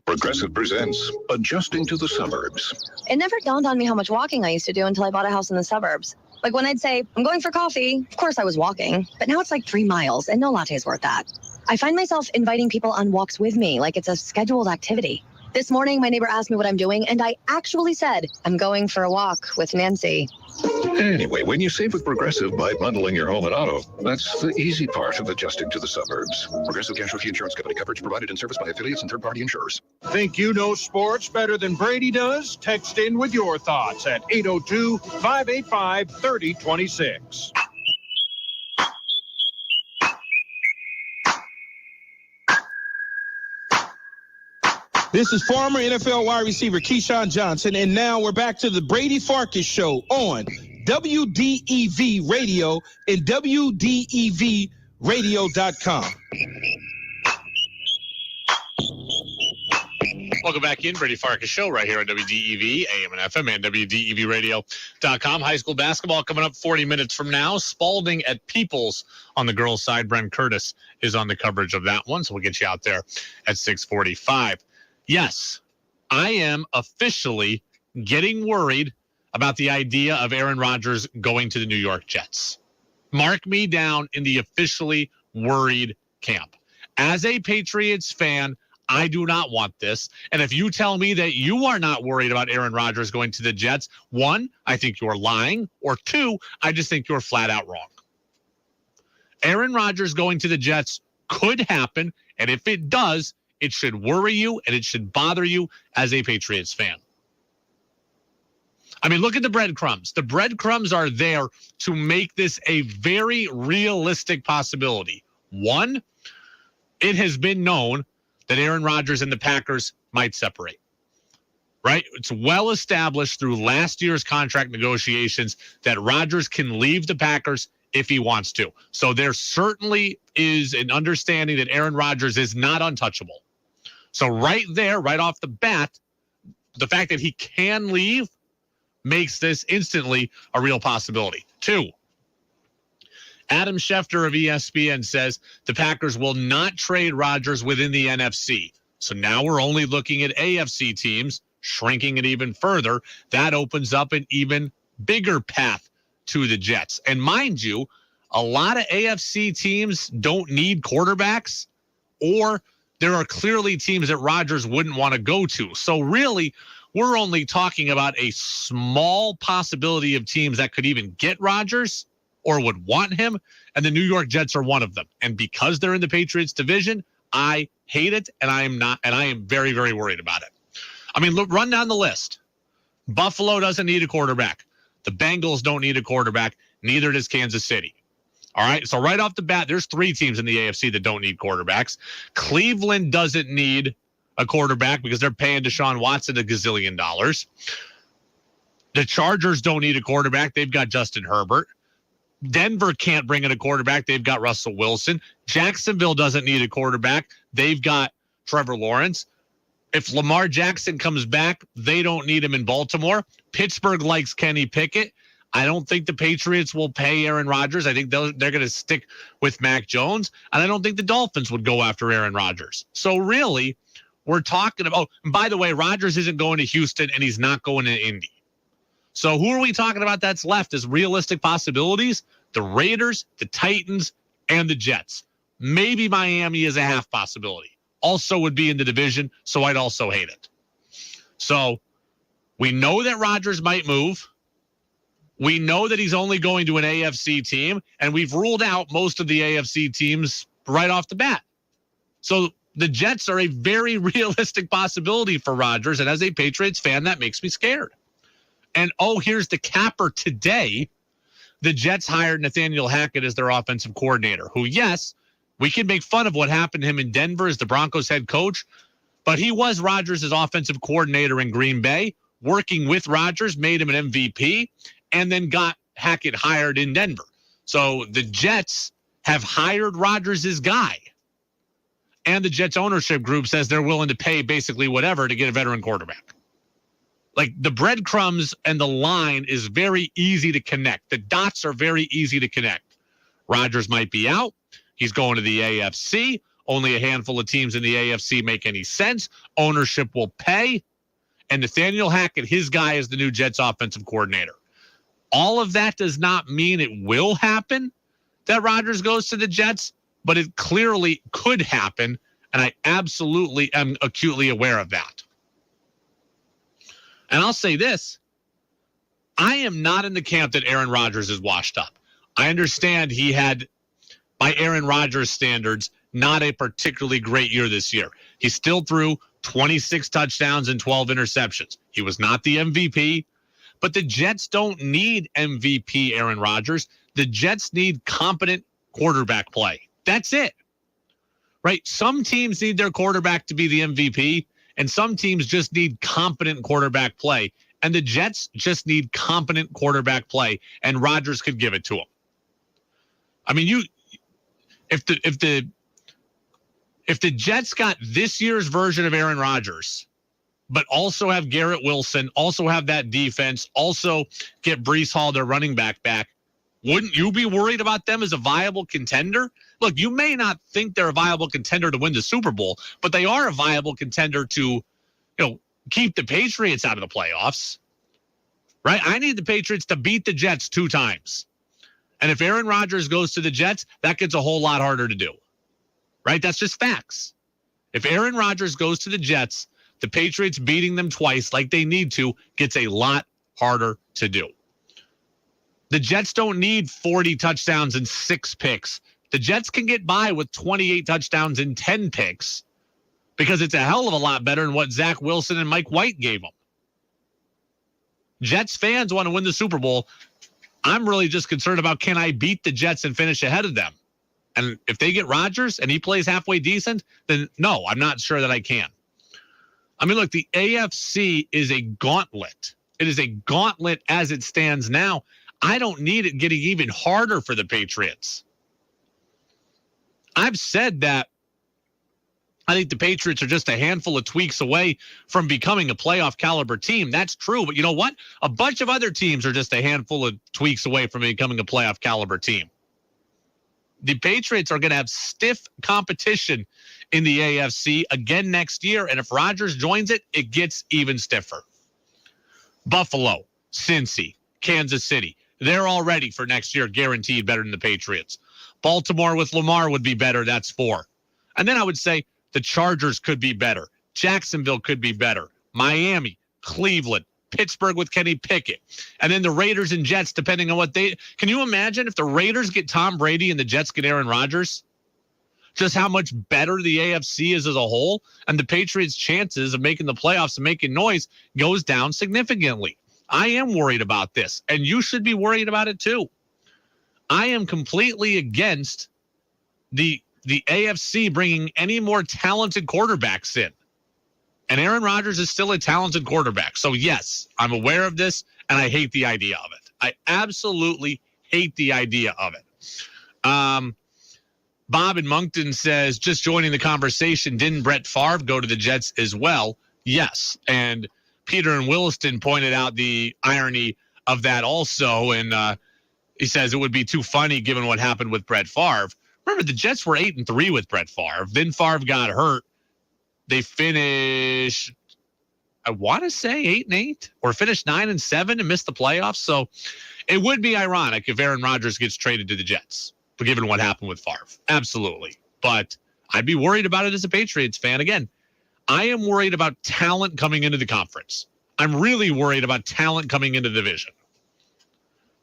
Progressive presents Adjusting to the Suburbs. It never dawned on me how much walking I used to do until I bought a house in the suburbs. Like when I'd say, I'm going for coffee, of course I was walking, but now it's like 3 miles and no latte's worth that. I find myself inviting people on walks with me like it's a scheduled activity. This morning, my neighbor asked me what I'm doing, and I actually said, I'm going for a walk with Nancy. Anyway, when you save with Progressive by bundling your home and auto, that's the easy part of adjusting to the suburbs. Progressive Casualty Insurance Company. Coverage provided and serviced by affiliates and third-party insurers. Think you know sports better than Brady does? Text in with your thoughts at 802-585-3026. This is former NFL wide receiver Keyshawn Johnson, and now we're back to the Brady Farkas Show on WDEV Radio and WDEVradio.com. Welcome back in, Brady Farkas Show right here on WDEV, AM and FM, and WDEVradio.com. High school basketball coming up 40 minutes from now. Spalding at Peoples on the girls' side. Brent Curtis is on the coverage of that one, so we'll get you out there at 6:45. Yes, I am officially getting worried about the idea of Aaron Rodgers going to the New York Jets. Mark me down in the officially worried camp. As a Patriots fan, I do not want this. And if you tell me that you are not worried about Aaron Rodgers going to the Jets, one, I think you're lying, or two, I just think you're flat out wrong. Aaron Rodgers going to the Jets could happen, and if it does, it should worry you and it should bother you as a Patriots fan. I mean, look at the breadcrumbs. The breadcrumbs are there to make this a very realistic possibility. One, it has been known that Aaron Rodgers and the Packers might separate, right? It's well established through last year's contract negotiations that Rodgers can leave the Packers if he wants to. So there certainly is an understanding that Aaron Rodgers is not untouchable. So right there, right off the bat, the fact that he can leave makes this instantly a real possibility. Two, Adam Schefter of ESPN says the Packers will not trade Rodgers within the NFC. So now we're only looking at AFC teams, shrinking it even further. That opens up an even bigger path to the Jets. And mind you, a lot of AFC teams don't need quarterbacks, or there are clearly teams that Rodgers wouldn't want to go to. So really, we're only talking about a small possibility of teams that could even get Rodgers or would want him, and the New York Jets are one of them. And because they're in the Patriots division, I hate it, and I am very, very worried about it. I mean, look, run down the list. Buffalo doesn't need a quarterback. The Bengals don't need a quarterback. Neither does Kansas City. All right, so right off the bat, there's 3 teams in the AFC that don't need quarterbacks. Cleveland doesn't need a quarterback because they're paying Deshaun Watson $1 gazillion. The Chargers don't need a quarterback. They've got Justin Herbert. Denver can't bring in a quarterback. They've got Russell Wilson. Jacksonville doesn't need a quarterback. They've got Trevor Lawrence. If Lamar Jackson comes back, they don't need him in Baltimore. Pittsburgh likes Kenny Pickett. I don't think the Patriots will pay Aaron Rodgers. I think they're going to stick with Mac Jones. And I don't think the Dolphins would go after Aaron Rodgers. So really, we're talking about, and by the way, Rodgers isn't going to Houston and he's not going to Indy. So who are we talking about that's left as realistic possibilities? The Raiders, the Titans, and the Jets. Maybe Miami is a half possibility. Also would be in the division, so I'd also hate it. So we know that Rodgers might move. We know that he's only going to an AFC team, and we've ruled out most of the AFC teams right off the bat. So the Jets are a very realistic possibility for Rodgers, and as a Patriots fan, that makes me scared. And, here's the capper today. The Jets hired Nathaniel Hackett as their offensive coordinator, who, yes, we can make fun of what happened to him in Denver as the Broncos head coach, But he was Rodgers' offensive coordinator in Green Bay. Working with Rodgers made him an MVP, and then got Hackett hired in Denver. So the Jets have hired Rodgers' guy. And the Jets ownership group says they're willing to pay basically whatever to get a veteran quarterback. Like, the breadcrumbs and the line is very easy to connect. The dots are very easy to connect. Rodgers might be out. He's going to the AFC. Only a handful of teams in the AFC make any sense. Ownership will pay. And Nathaniel Hackett, his guy, is the new Jets offensive coordinator. All of that does not mean it will happen that Rodgers goes to the Jets, but it clearly could happen, and I absolutely am acutely aware of that. And I'll say this. I am not in the camp that Aaron Rodgers is washed up. I understand he had, by Aaron Rodgers standards, not a particularly great year this year. He still threw 26 touchdowns and 12 interceptions. He was not the MVP, but the Jets don't need MVP Aaron Rodgers. The Jets need competent quarterback play. That's it, right? Some teams need their quarterback to be the MVP, and some teams just need competent quarterback play. And the Jets just need competent quarterback play, and Rodgers could give it to them. I mean, if the Jets got this year's version of Aaron Rodgers, but also have Garrett Wilson, also have that defense, also get Breece Hall, their running back, wouldn't you be worried about them as a viable contender? Look, you may not think they're a viable contender to win the Super Bowl, but they are a viable contender to, keep the Patriots out of the playoffs, right? I need the Patriots to beat the Jets 2 times. And if Aaron Rodgers goes to the Jets, that gets a whole lot harder to do, right? That's just facts. If Aaron Rodgers goes to the Jets, the Patriots beating them twice like they need to gets a lot harder to do. The Jets don't need 40 touchdowns and 6 picks. The Jets can get by with 28 touchdowns and 10 picks because it's a hell of a lot better than what Zach Wilson and Mike White gave them. Jets fans want to win the Super Bowl. I'm really just concerned about, can I beat the Jets and finish ahead of them? And if they get Rodgers and he plays halfway decent, then no, I'm not sure that I can. I mean, look, the AFC is a gauntlet. It is a gauntlet as it stands now. I don't need it getting even harder for the Patriots. I've said that I think the Patriots are just a handful of tweaks away from becoming a playoff caliber team. That's true. But you know what? A bunch of other teams are just a handful of tweaks away from becoming a playoff caliber team. The Patriots are going to have stiff competition in the AFC again next year. And if Rodgers joins it, it gets even stiffer. Buffalo, Cincy, Kansas City. They're all ready for next year, guaranteed better than the Patriots. Baltimore with Lamar would be better. That's 4. And then I would say the Chargers could be better. Jacksonville could be better. Miami, Cleveland, Pittsburgh with Kenny Pickett. And then the Raiders and Jets, depending on what they... Can you imagine if the Raiders get Tom Brady and the Jets get Aaron Rodgers? Just how much better the AFC is as a whole, and the Patriots' chances of making the playoffs and making noise goes down significantly. I am worried about this, and you should be worried about it too. I am completely against the AFC bringing any more talented quarterbacks in. And Aaron Rodgers is still a talented quarterback. So yes, I'm aware of this, and I hate the idea of it. I absolutely hate the idea of it. Bob in Moncton says, just joining the conversation, didn't Brett Favre go to the Jets as well? Yes. And Peter in Williston pointed out the irony of that also. And he says it would be too funny given what happened with Brett Favre. Remember, the Jets were 8-3 with Brett Favre. Then Favre got hurt. They finished, I want to say 8-8 or finished 9-7 and missed the playoffs. So it would be ironic if Aaron Rodgers gets traded to the Jets, given what happened with Favre. Absolutely. But I'd be worried about it as a Patriots fan. Again, I am worried about talent coming into the conference. I'm really worried about talent coming into the division.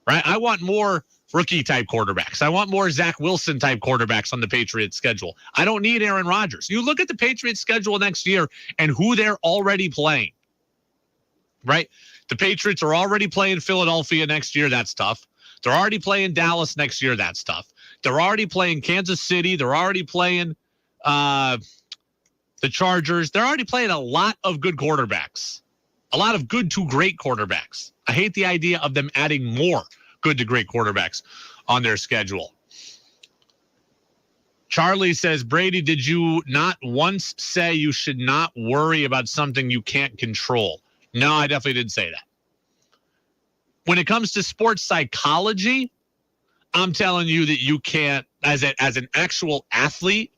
Right? I want more rookie-type quarterbacks. I want more Zach Wilson-type quarterbacks on the Patriots schedule. I don't need Aaron Rodgers. You look at the Patriots schedule next year and who they're already playing. Right? The Patriots are already playing Philadelphia next year. That's tough. They're already playing Dallas next year. That's tough. They're already playing Kansas City. They're already playing The Chargers, they're already playing a lot of good quarterbacks. A lot of good to great quarterbacks. I hate the idea of them adding more good to great quarterbacks on their schedule. Charlie says, Brady, did you not once say you should not worry about something you can't control? No, I definitely didn't say that. When it comes to sports psychology, I'm telling you that you can't, as an actual athlete,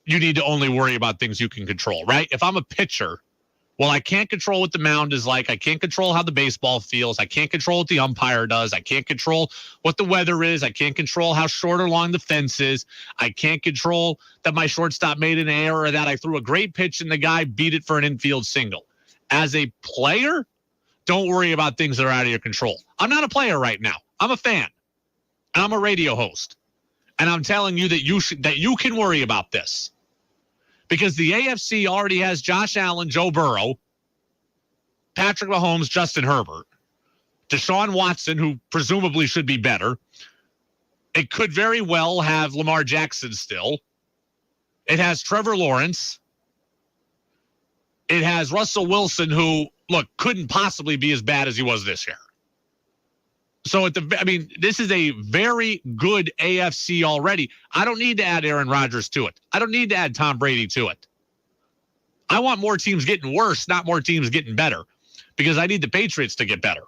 you need to only worry about things you can control, right? If I'm a pitcher, well, I can't control what the mound is like. I can't control how the baseball feels. I can't control what the umpire does. I can't control what the weather is. I can't control how short or long the fence is. I can't control that my shortstop made an error or that I threw a great pitch and the guy beat it for an infield single. As a player, don't worry about things that are out of your control. I'm not a player right now. I'm a fan. And I'm a radio host. And I'm telling you that you can worry about this. Because the AFC already has Josh Allen, Joe Burrow, Patrick Mahomes, Justin Herbert, Deshaun Watson, who presumably should be better. It could very well have Lamar Jackson still. It has Trevor Lawrence. It has Russell Wilson, who, look, couldn't possibly be as bad as he was this year. So, this is a very good AFC already. I don't need to add Aaron Rodgers to it. I don't need to add Tom Brady to it. I want more teams getting worse, not more teams getting better, because I need the Patriots to get better.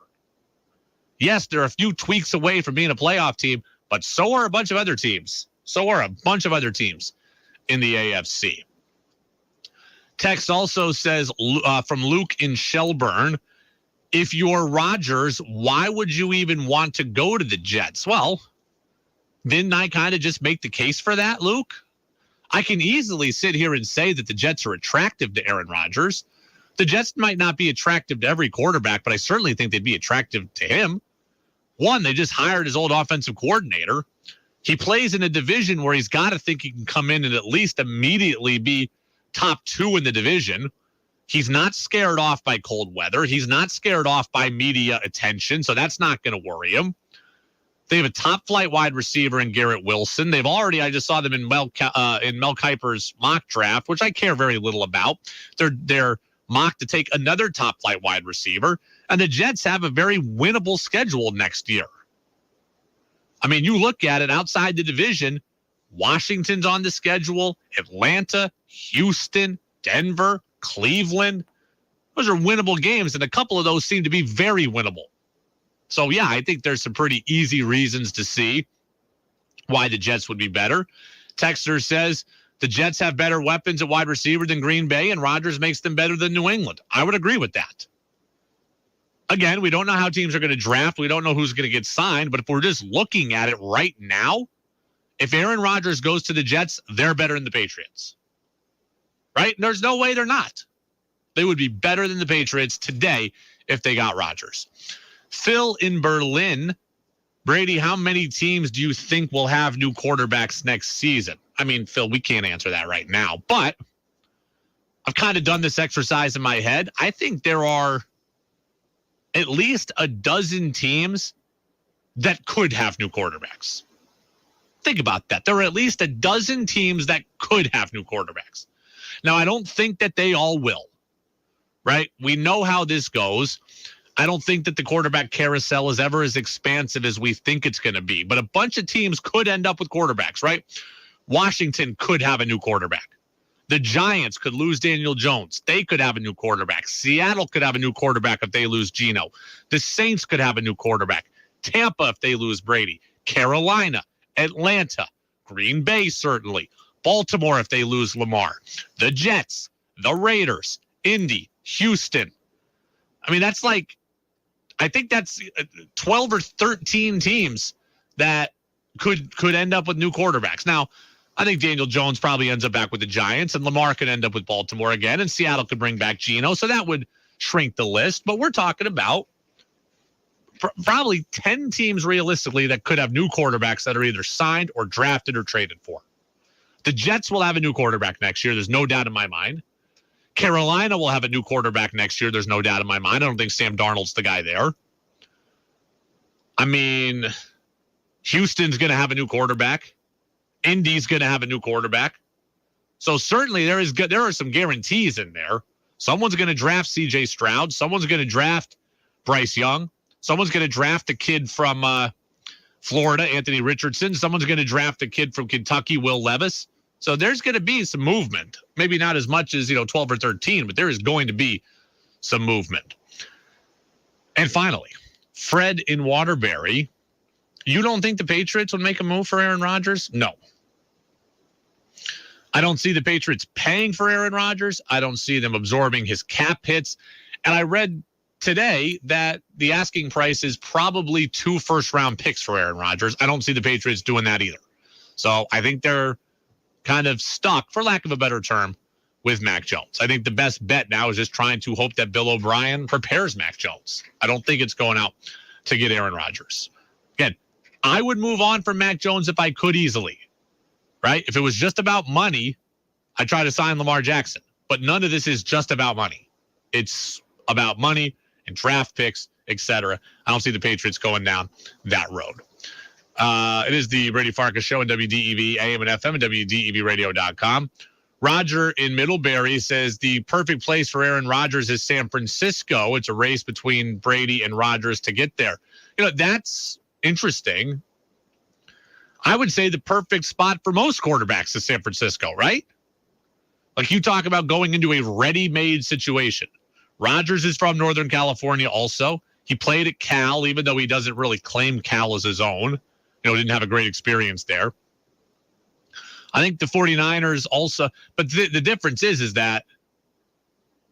Yes, they're a few tweaks away from being a playoff team, but so are a bunch of other teams. So are a bunch of other teams in the AFC. Text also says from Luke in Shelburne, if you're Rodgers, why would you even want to go to the Jets? Well, didn't I kind of just make the case for that, Luke? I can easily sit here and say that the Jets are attractive to Aaron Rodgers. The Jets might not be attractive to every quarterback, but I certainly think they'd be attractive to him. One, they just hired his old offensive coordinator. He plays in a division where he's got to think he can come in and at least immediately be top 2 in the division. He's not scared off by cold weather. He's not scared off by media attention, so that's not going to worry him. They have a top-flight wide receiver in Garrett Wilson. They've already, I just saw them in Mel Kiper's mock draft, which I care very little about. They're mocked to take another top-flight wide receiver, and the Jets have a very winnable schedule next year. I mean, you look at it outside the division, Washington's on the schedule, Atlanta, Houston, Denver, Cleveland. Those are winnable games, and a couple of those seem to be very winnable. So, yeah, I think there's some pretty easy reasons to see why the Jets would be better. Texter says the Jets have better weapons at wide receiver than Green Bay, and Rodgers makes them better than New England. I would agree with that. Again, we don't know how teams are going to draft. We don't know who's going to get signed, but if we're just looking at it right now, if Aaron Rodgers goes to the Jets, they're better than the Patriots. Right? There's no way they're not. They would be better than the Patriots today if they got Rodgers. Phil in Berlin. Brady, how many teams do you think will have new quarterbacks next season? I mean, Phil, we can't answer that right now, but I've kind of done this exercise in my head. I think there are at least a dozen teams that could have new quarterbacks. Think about that. There are at least a dozen teams that could have new quarterbacks. Now, I don't think that they all will, right? We know how this goes. I don't think that the quarterback carousel is ever as expansive as we think it's going to be, but a bunch of teams could end up with quarterbacks, right? Washington could have a new quarterback. The Giants could lose Daniel Jones. They could have a new quarterback. Seattle could have a new quarterback if they lose Geno. The Saints could have a new quarterback. Tampa if they lose Brady. Carolina, Atlanta, Green Bay certainly. Baltimore if they lose Lamar. The Jets, the Raiders, Indy, Houston. I mean, that's like, I think that's 12 or 13 teams that could end up with new quarterbacks. Now, I think Daniel Jones probably ends up back with the Giants, and Lamar could end up with Baltimore again, and Seattle could bring back Geno, so that would shrink the list. But we're talking about probably 10 teams realistically that could have new quarterbacks that are either signed or drafted or traded for. The Jets will have a new quarterback next year. There's no doubt in my mind. Carolina will have a new quarterback next year. There's no doubt in my mind. I don't think Sam Darnold's the guy there. I mean, Houston's going to have a new quarterback. Indy's going to have a new quarterback. So certainly there are some guarantees in there. Someone's going to draft C.J. Stroud. Someone's going to draft Bryce Young. Someone's going to draft a kid from Florida, Anthony Richardson. Someone's going to draft a kid from Kentucky, Will Levis. So there's going to be some movement. Maybe not as much as 12 or 13, but there is going to be some movement. And finally, Fred in Waterbury. You don't think the Patriots would make a move for Aaron Rodgers? No. I don't see the Patriots paying for Aaron Rodgers. I don't see them absorbing his cap hits. And I read today that the asking price is probably 2 first-round picks for Aaron Rodgers. I don't see the Patriots doing that either. So I think they're kind of stuck, for lack of a better term, with Mac Jones. I think the best bet now is just trying to hope that Bill O'Brien prepares Mac Jones. I don't think it's going out to get Aaron Rodgers. Again, I would move on from Mac Jones if I could easily, right? If it was just about money, I'd try to sign Lamar Jackson. But none of this is just about money. It's about money and draft picks, etc. I don't see the Patriots going down that road. It is the Brady Farkas Show on WDEV, AM and FM, and WDEVradio.com. Roger in Middlebury says the perfect place for Aaron Rodgers is San Francisco. It's a race between Brady and Rodgers to get there. That's interesting. I would say the perfect spot for most quarterbacks is San Francisco, right? Like you talk about going into a ready-made situation. Rodgers is from Northern California also. He played at Cal, even though he doesn't really claim Cal as his own. Didn't have a great experience there. I think the 49ers also, but the difference is that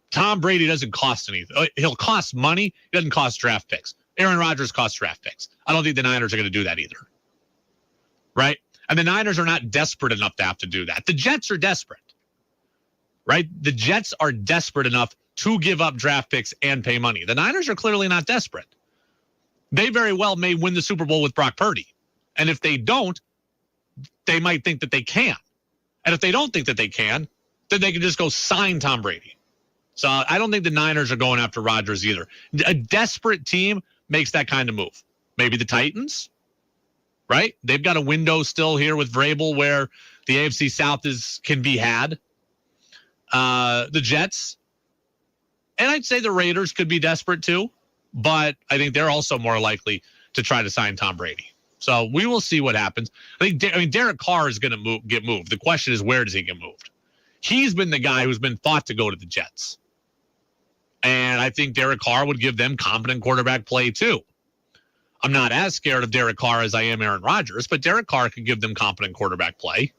Tom Brady doesn't cost anything. He'll cost money. He doesn't cost draft picks. Aaron Rodgers costs draft picks. I don't think the Niners are going to do that either. Right? And the Niners are not desperate enough to have to do that. The Jets are desperate. Right? The Jets are desperate enough to give up draft picks and pay money. The Niners are clearly not desperate. They very well may win the Super Bowl with Brock Purdy. And if they don't, they might think that they can. And if they don't think that they can, then they can just go sign Tom Brady. So I don't think the Niners are going after Rodgers either. A desperate team makes that kind of move. Maybe the Titans, right? They've got a window still here with Vrabel where the AFC South can be had. The Jets. And I'd say the Raiders could be desperate too. But I think they're also more likely to try to sign Tom Brady. So we will see what happens. I mean, Derek Carr is going to get moved. The question is, where does he get moved? He's been the guy who's been thought to go to the Jets. And I think Derek Carr would give them competent quarterback play too. I'm not as scared of Derek Carr as I am Aaron Rodgers, but Derek Carr could give them competent quarterback play.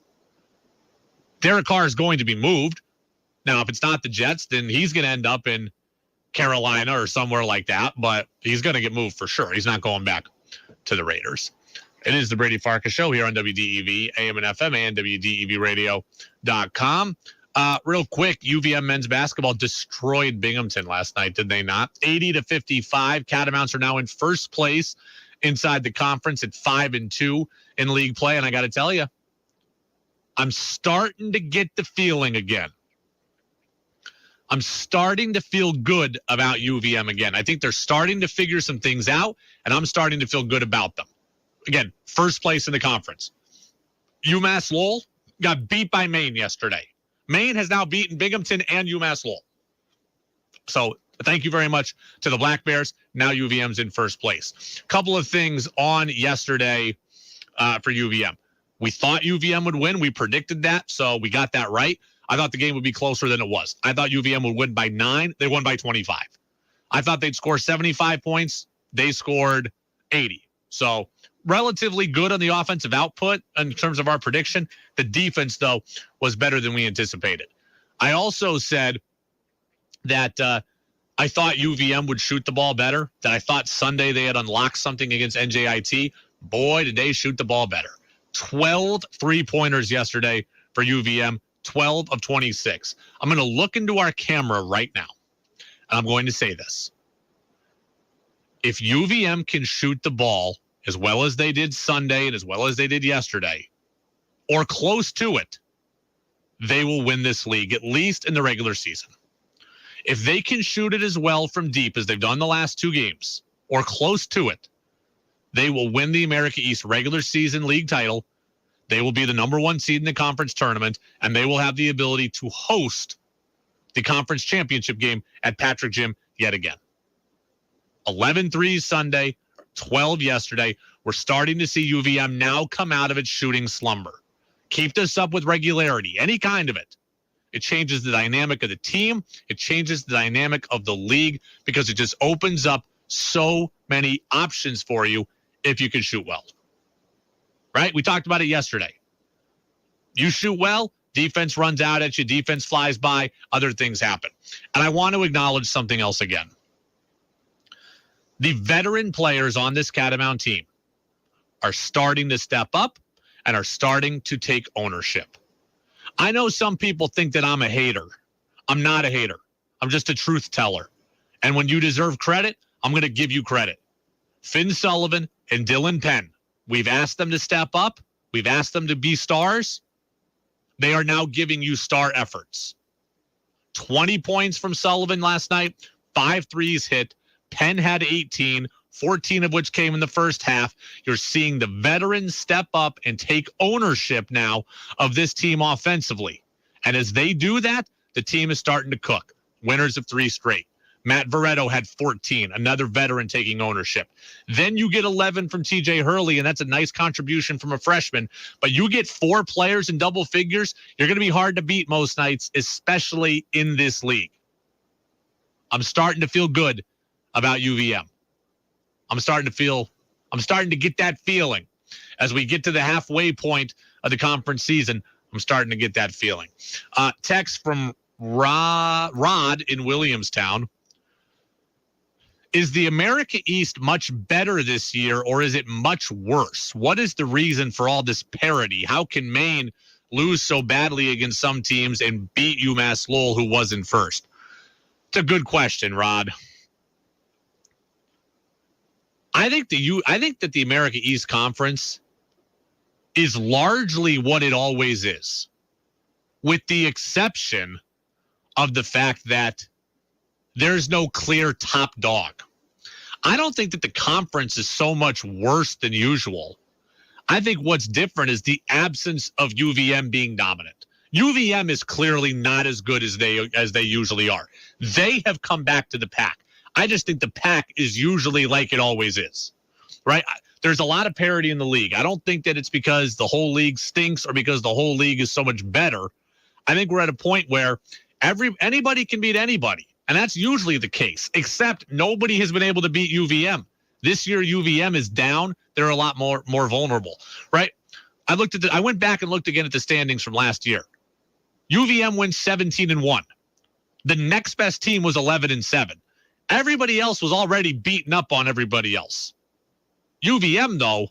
Derek Carr is going to be moved. Now, if it's not the Jets, then he's going to end up in Carolina or somewhere like that, but he's going to get moved for sure. He's not going back to the Raiders. It is the Brady Farkas Show here on WDEV, AM and FM, and WDEVradio.com. Real quick, UVM men's basketball destroyed Binghamton last night, did they not? 80-55. Catamounts are now in first place inside the conference at 5-2 in league play. And I got to tell you, I'm starting to get the feeling again. I'm starting to feel good about UVM again. I think they're starting to figure some things out, and I'm starting to feel good about them. Again, first place in the conference. UMass Lowell got beat by Maine yesterday. Maine has now beaten Binghamton and UMass Lowell. So thank you very much to the Black Bears. Now UVM's in first place. Couple of things on yesterday for UVM. We thought UVM would win. We predicted that, so we got that right. I thought the game would be closer than it was. I thought UVM would win by 9. They won by 25. I thought they'd score 75 points. They scored 80. So relatively good on the offensive output in terms of our prediction. The defense, though, was better than we anticipated. I also said that I thought UVM would shoot the ball better, that I thought Sunday they had unlocked something against NJIT. Boy, did they shoot the ball better. 12 three-pointers yesterday for UVM, 12 of 26. I'm going to look into our camera right now, and I'm going to say this. If UVM can shoot the ball as well as they did Sunday and as well as they did yesterday, or close to it, they will win this league, at least in the regular season. If they can shoot it as well from deep as they've done the last 2 games, or close to it, they will win the America East regular season league title. They will be the number 1 seed in the conference tournament, and they will have the ability to host the conference championship game at Patrick Gym yet again. 11 threes Sunday, 12 yesterday. We're starting to see UVM now come out of its shooting slumber. Keep this up with regularity, any kind of it. It changes the dynamic of the team. It changes the dynamic of the league because it just opens up so many options for you if you can shoot well. Right? We talked about it yesterday. You shoot well, defense runs out at you, defense flies by, other things happen. And I want to acknowledge something else again. The veteran players on this Catamount team are starting to step up and are starting to take ownership. I know some people think that I'm a hater. I'm not a hater. I'm just a truth teller. And when you deserve credit, I'm going to give you credit. Finn Sullivan and Dylan Penn, we've asked them to step up. We've asked them to be stars. They are now giving you star efforts. 20 points from Sullivan last night, 5 threes hit. Penn had 18, 14 of which came in the first half. You're seeing the veterans step up and take ownership now of this team offensively. And as they do that, the team is starting to cook. Winners of 3 straight. Matt Veretto had 14, another veteran taking ownership. Then you get 11 from TJ Hurley, and that's a nice contribution from a freshman. But you get 4 players in double figures, you're going to be hard to beat most nights, especially in this league. I'm starting to feel good about UVM. I'm starting to get that feeling. As we get to the halfway point of the conference season, I'm starting to get that feeling. Text from Rod in Williamstown. Is the America East much better this year, or is it much worse? What is the reason for all this parity? How can Maine lose so badly against some teams and beat UMass Lowell, who was in first? It's a good question, Rod. I think that the America East Conference is largely what it always is, with the exception of the fact that there's no clear top dog. I don't think that the conference is so much worse than usual. I think what's different is the absence of UVM being dominant. UVM is clearly not as good as they usually are. They have come back to the pack. I just think the pack is usually like it always is, right? There's a lot of parity in the league. I don't think that it's because the whole league stinks or because the whole league is so much better. I think we're at a point where anybody can beat anybody, and that's usually the case, except nobody has been able to beat UVM. This year, UVM is down. They're a lot more vulnerable, right? I went back and looked again at the standings from last year. UVM went 17-1. The next best team was 11-7. Everybody else was already beaten up on everybody else. UVM, though,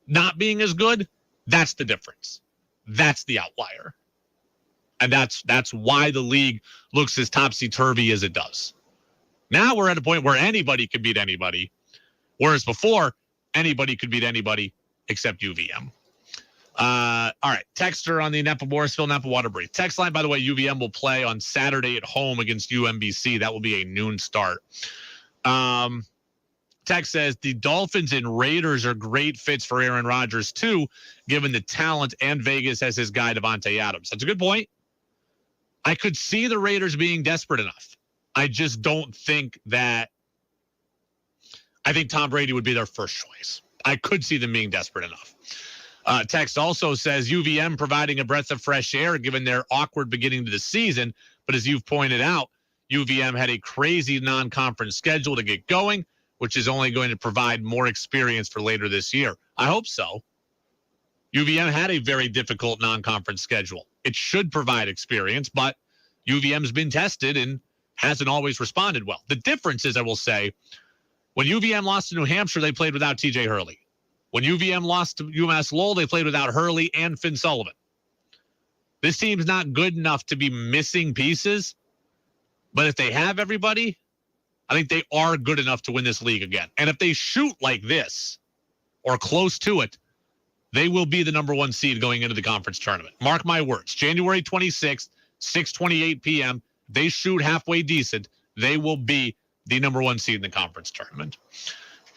not being as good, that's the difference. That's the outlier. And that's why the league looks as topsy-turvy as it does. Now we're at a point where anybody could beat anybody, whereas before, anybody could beat anybody except UVM. All right, texter on the Napa-Morrisville, Napa-Waterbury. Text line, by the way, UVM will play on Saturday at home against UMBC. That will be a noon start. Text says, the Dolphins and Raiders are great fits for Aaron Rodgers, too, given the talent, and Vegas has his guy, Devontae Adams. That's a good point. I could see the Raiders being desperate enough. I just don't think that – I think Tom Brady would be their first choice. I could see them being desperate enough. Text also says UVM providing a breath of fresh air given their awkward beginning to the season. But as you've pointed out, UVM had a crazy non-conference schedule to get going, which is only going to provide more experience for later this year. I hope so. UVM had a very difficult non-conference schedule. It should provide experience, but UVM's been tested and hasn't always responded well. The difference is, I will say, when UVM lost to New Hampshire, they played without TJ Hurley. When UVM lost to UMass Lowell, they played without Hurley and Finn Sullivan. This team's not good enough to be missing pieces, but if they have everybody, I think they are good enough to win this league again. And if they shoot like this or close to it, they will be the number 1 seed going into the conference tournament. Mark my words. January 26th, 6:28 p.m., they shoot halfway decent, they will be the number 1 seed in the conference tournament.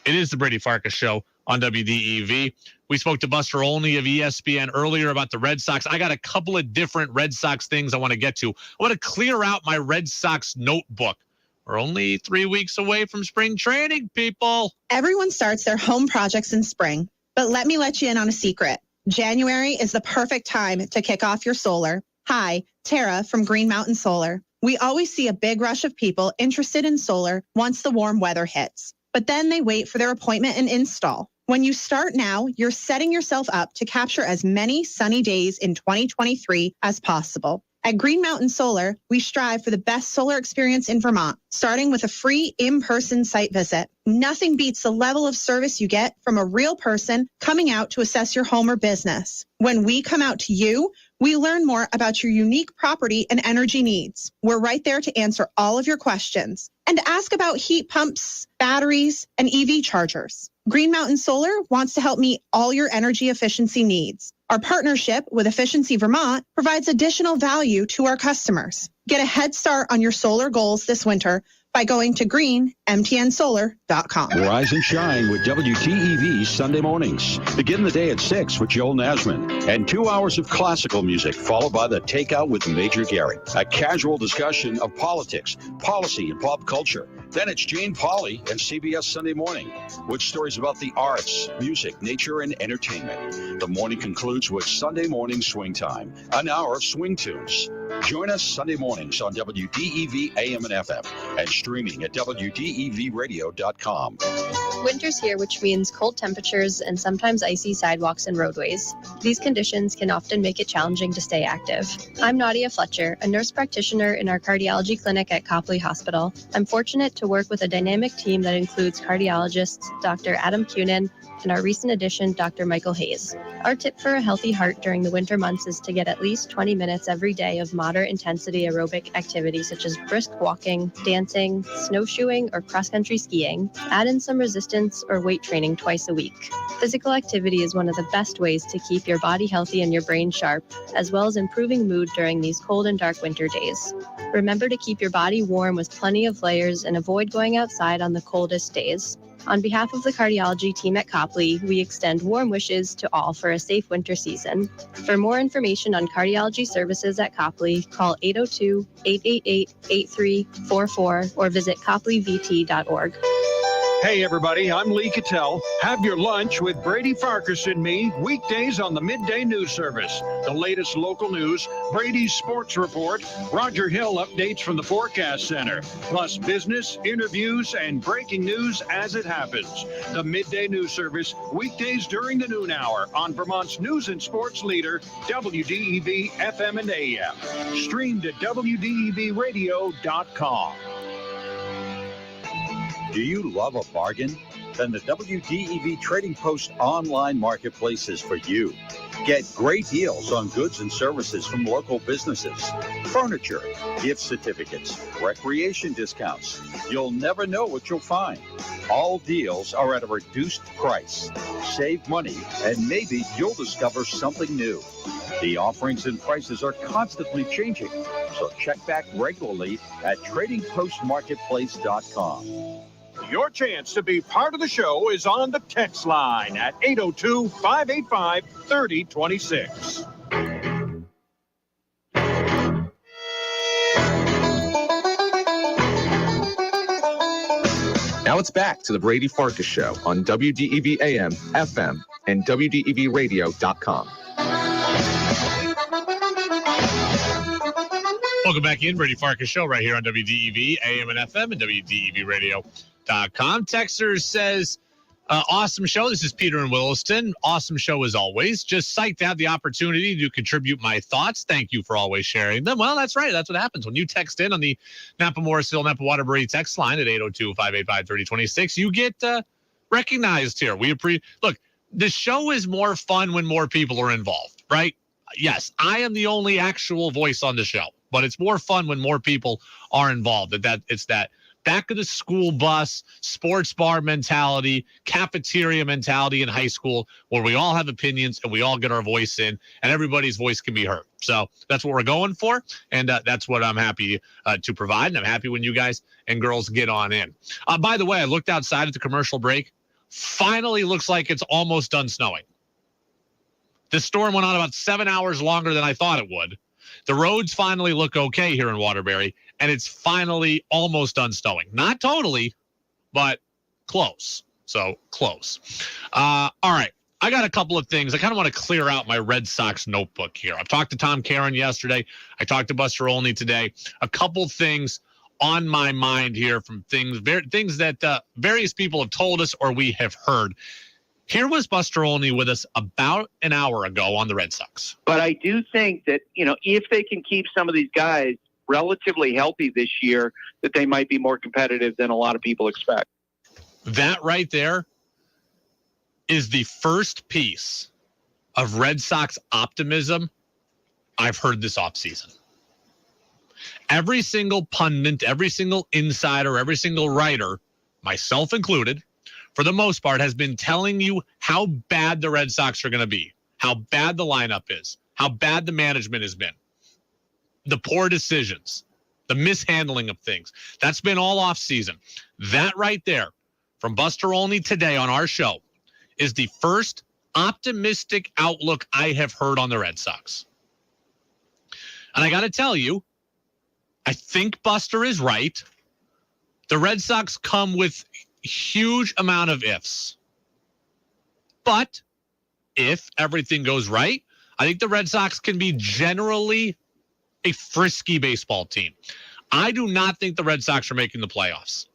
It is the Brady Farkas Show on WDEV. We spoke to Buster Olney of ESPN earlier about the Red Sox. I got a couple of different Red Sox things I want to get to. I want to clear out my Red Sox notebook. We're only 3 weeks away from spring training, people. Everyone starts their home projects in spring, but let me let you in on a secret. January is the perfect time to kick off your solar. Hi, Tara from Green Mountain Solar. We always see a big rush of people interested in solar once the warm weather hits, but then they wait for their appointment and install. When you start now, you're setting yourself up to capture as many sunny days in 2023 as possible. At Green Mountain Solar, we strive for the best solar experience in Vermont, starting with a free in-person site visit. Nothing beats the level of service you get from a real person coming out to assess your home or business. When we come out to you, we learn more about your unique property and energy needs. We're right there to answer all of your questions and ask about heat pumps, batteries, and EV chargers. Green Mountain Solar wants to help meet all your energy efficiency needs. Our partnership with Efficiency Vermont provides additional value to our customers. Get a head start on your solar goals this winter by going to greenmtnsolar.com. Rise and shine with WTEV Sunday mornings. Begin the day at 6 with Joel Nasman and 2 hours of classical music, followed by the Takeout with Major Gary. A casual discussion of politics, policy, and pop culture. Then it's Jane Pauley and CBS Sunday Morning with stories about the arts, music, nature, and entertainment. The morning concludes with Sunday Morning Swing Time, an hour of swing tunes. Join us Sunday mornings on WDEV AM and FM and streaming at WDEVradio.com. Winter's here, which means cold temperatures and sometimes icy sidewalks and roadways. These conditions can often make it challenging to stay active. I'm Nadia Fletcher, a nurse practitioner in our cardiology clinic at Copley Hospital. I'm fortunate to work with a dynamic team that includes cardiologists Dr. Adam Cunin and our recent addition, Dr. Michael Hayes. Our tip for a healthy heart during the winter months is to get at least 20 minutes every day of moderate intensity aerobic activity such as brisk walking, dancing, snowshoeing, or cross-country skiing. Add in some resistance or weight training twice a week. Physical activity is one of the best ways to keep your body healthy and your brain sharp, as well as improving mood during these cold and dark winter days. Remember to keep your body warm with plenty of layers and avoid going outside on the coldest days. On behalf of the cardiology team at Copley, we extend warm wishes to all for a safe winter season. For more information on cardiology services at Copley, call 802-888-8344 or visit copleyvt.org. Hey everybody, I'm Lee Cattell. Have your lunch with Brady Farkas and me weekdays on the Midday News Service. The latest local news, Brady's sports report, Roger Hill updates from the Forecast Center, plus business, interviews, and breaking news as it happens. The Midday News Service, weekdays during the noon hour on Vermont's news and sports leader, WDEV FM and AM. Streamed at WDEVradio.com. Do you love a bargain? Then the WDEV Trading Post online marketplace is for you. Get great deals on goods and services from local businesses, furniture, gift certificates, recreation discounts. You'll never know what you'll find. All deals are at a reduced price. Save money, and maybe you'll discover something new. The offerings and prices are constantly changing, so check back regularly at tradingpostmarketplace.com. Your chance to be part of the show is on the text line at 802-585-3026. Now it's back to the Brady Farkas Show on WDEV AM, FM, and WDEVradio.com. Welcome back in, Brady Farkas Show right here on WDEV, AM and FM, and WDEVradio.com. Texter says, awesome show. This is Peter in Williston. Awesome show as always. Just psyched to have the opportunity to contribute my thoughts. Thank you for always sharing them. Well, that's right. That's what happens. When you text in on the Napa Morrisville, Napa Waterbury text line at 802-585-3026, you get recognized here. Look, the show is more fun when more people are involved, right? Yes, I am the only actual voice on the show, but it's more fun when more people are involved. It's that back of the school bus, sports bar mentality, cafeteria mentality in high school, where we all have opinions and we all get our voice in and everybody's voice can be heard. So that's what we're going for. And that's what I'm happy to provide. And I'm happy when you guys and girls get on in. By the way, I looked outside at the commercial break. finally looks like it's almost done snowing. The storm went on about 7 hours longer than I thought it would. The roads finally look okay here in Waterbury, and it's finally almost done snowing. Not totally, but close. So close. All right. I got a couple of things. I kind of want to clear out my Red Sox notebook here. I've talked to Tom Caron yesterday. I talked to Buster Olney today. A couple things on my mind here from things that various people have told us or we have heard. Here was Buster Olney with us about an hour ago on the Red Sox. But I do think that, if they can keep some of these guys relatively healthy this year, that they might be more competitive than a lot of people expect. That right there is the first piece of Red Sox optimism I've heard this offseason. Every single pundit, every single insider, every single writer, myself included, for the most part, has been telling you how bad the Red Sox are going to be, how bad the lineup is, how bad the management has been, the poor decisions, the mishandling of things. That's been all off season. That right there from Buster Olney today on our show is the first optimistic outlook I have heard on the Red Sox. And I got to tell you, I think Buster is right. The Red Sox come with huge amount of ifs. But if everything goes right, I think the Red Sox can be generally a frisky baseball team. I do not think the Red Sox are making the playoffs.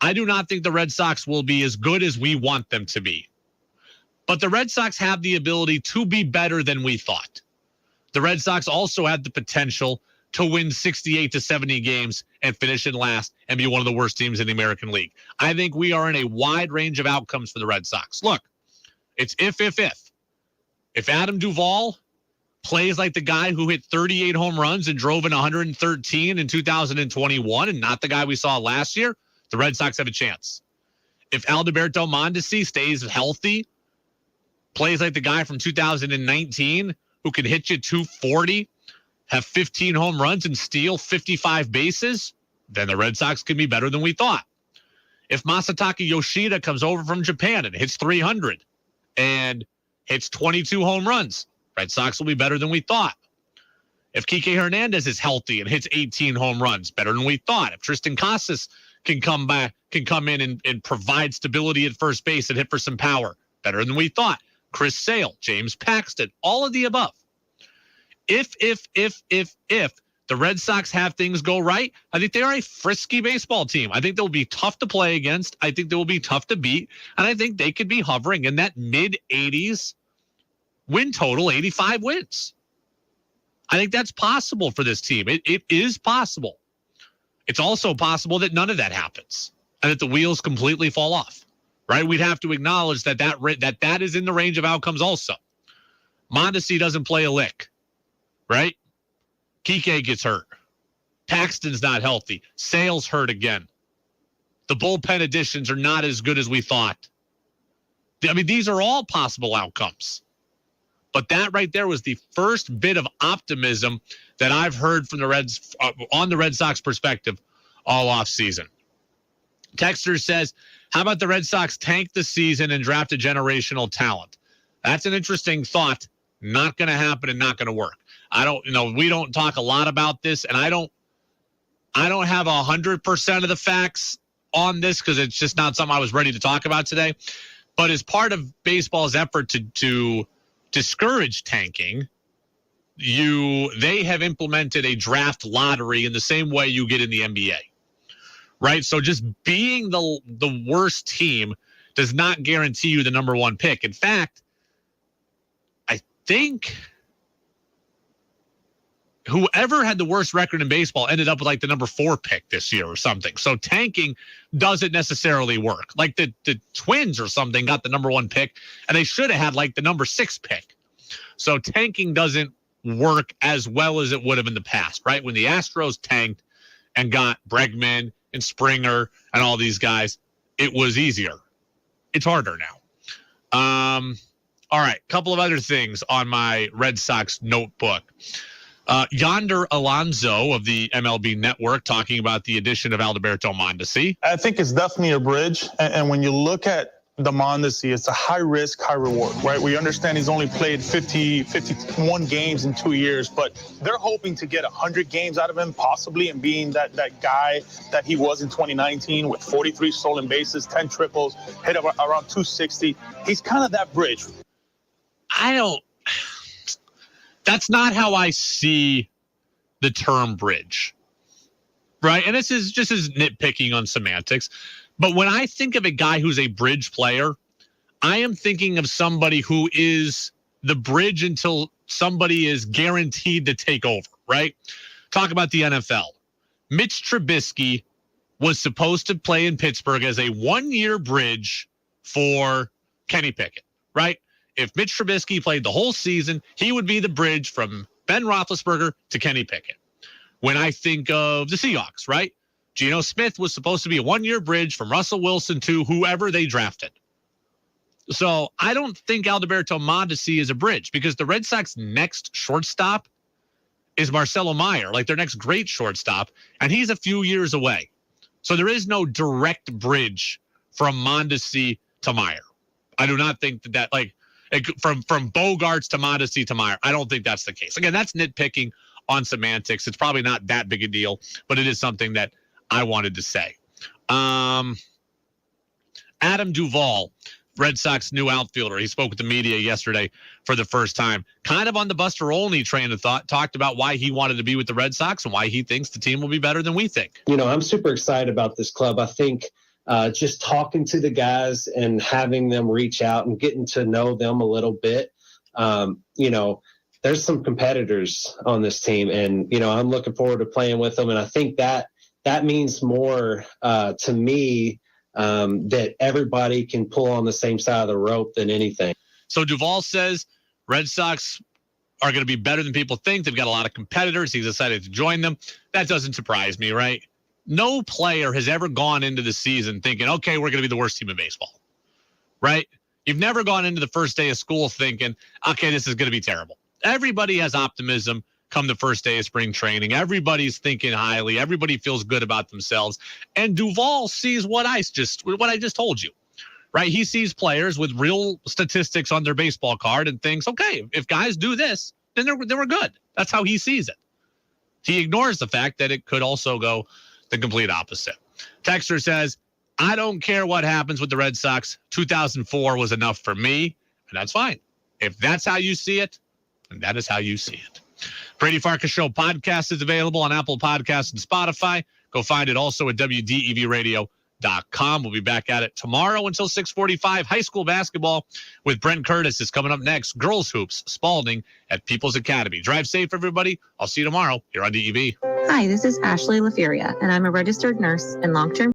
I do not think the Red Sox will be as good as we want them to be. But the Red Sox have the ability to be better than we thought. The Red Sox also had the potential to win 68 to 70 games and finish in last and be one of the worst teams in the American League. I think we are in a wide range of outcomes for the Red Sox. Look, it's if. If Adam Duvall plays like the guy who hit 38 home runs and drove in 113 in 2021 and not the guy we saw last year, the Red Sox have a chance. If Alberto Mondesi stays healthy, plays like the guy from 2019 who can hit you 240, have 15 home runs and steal 55 bases, then the Red Sox can be better than we thought. If Masataka Yoshida comes over from Japan and hits 300 and hits 22 home runs, Red Sox will be better than we thought. If Kike Hernandez is healthy and hits 18 home runs, better than we thought. If Tristan Casas can come in and provide stability at first base and hit for some power, better than we thought. Chris Sale, James Paxton, all of the above. If the Red Sox have things go right, I think they are a frisky baseball team. I think they'll be tough to play against. I think they will be tough to beat. And I think they could be hovering in that mid-80s win total, 85 wins. I think that's possible for this team. It is possible. It's also possible that none of that happens and that the wheels completely fall off, right? We'd have to acknowledge that is in the range of outcomes also. Mondesi doesn't play a lick. Right? Kike gets hurt. Paxton's not healthy. Sale's hurt again. The bullpen additions are not as good as we thought. I mean, these are all possible outcomes. But that right there was the first bit of optimism that I've heard from the Reds on the Red Sox perspective all off season. Texter says, how about the Red Sox tank the season and draft a generational talent? That's an interesting thought. Not going to happen and not going to work. We don't talk a lot about this, and I don't have 100% of the facts on this because it's just not something I was ready to talk about today. But as part of baseball's effort to discourage tanking, they have implemented a draft lottery in the same way you get in the NBA, right? So just being the worst team does not guarantee you the number one pick. In fact, I think whoever had the worst record in baseball ended up with like the number 4 pick this year or something. So tanking doesn't necessarily work. Like the Twins or something got the number 1 pick and they should have had like the number 6 pick. So tanking doesn't work as well as it would have in the past, right? When the Astros tanked and got Bregman and Springer and all these guys, it was easier. It's harder now. All right, couple of other things on my Red Sox notebook. Yonder Alonso of the MLB Network talking about the addition of Alberto Mondesi. I think it's definitely a bridge. And when you look at the Mondesi, it's a high risk, high reward, right? We understand he's only played 51 games in 2 years, but they're hoping to get 100 games out of him, possibly, and being that guy that he was in 2019 with 43 stolen bases, 10 triples, hit around 260. He's kind of that bridge. That's not how I see the term bridge, right? And this is just as nitpicking on semantics. But when I think of a guy who's a bridge player, I am thinking of somebody who is the bridge until somebody is guaranteed to take over, right? Talk about the NFL. Mitch Trubisky was supposed to play in Pittsburgh as a one-year bridge for Kenny Pickett, right? If Mitch Trubisky played the whole season, he would be the bridge from Ben Roethlisberger to Kenny Pickett. When I think of the Seahawks, right? Geno Smith was supposed to be a one-year bridge from Russell Wilson to whoever they drafted. So I don't think Alberto Mondesi is a bridge because the Red Sox next shortstop is Marcelo Meyer, like their next great shortstop, and he's a few years away. So there is no direct bridge from Mondesi to Meyer. I do not think that from Bogarts to Mondesi to Meyer, I don't think that's the case. Again, that's nitpicking on semantics. It's probably not that big a deal, but it is something that I wanted to say. Adam Duvall, Red Sox new outfielder. He spoke with the media yesterday for the first time, kind of on the Buster Olney train of thought, talked about why he wanted to be with the Red Sox and why he thinks the team will be better than we think. I'm super excited about this club. I think just talking to the guys and having them reach out and getting to know them a little bit, there's some competitors on this team, and, I'm looking forward to playing with them. And I think that means more to me that everybody can pull on the same side of the rope than anything. So Duvall says Red Sox are going to be better than people think. They've got a lot of competitors. He's decided to join them. That doesn't surprise me, right? No player has ever gone into the season thinking, okay, we're going to be the worst team in baseball, right? You've never gone into the first day of school thinking, okay, this is going to be terrible. Everybody has optimism come the first day of spring training. Everybody's thinking highly. Everybody feels good about themselves. And Duvall sees what I just told you, right? He sees players with real statistics on their baseball card and thinks, okay, if guys do this, then they were good. That's how he sees it. He ignores the fact that it could also go the complete opposite. Texter says, I don't care what happens with the Red Sox. 2004 was enough for me, and that's fine. If that's how you see it, then that is how you see it. Brady Farkas Show podcast is available on Apple Podcasts and Spotify. Go find it also at WDEVradio.com. We'll be back at it tomorrow until 6:45. High school basketball with Brent Curtis is coming up next. Girls hoops, Spalding at People's Academy. Drive safe, everybody. I'll see you tomorrow here on DEV. Hi, this is Ashley LaFuria, and I'm a registered nurse in long-term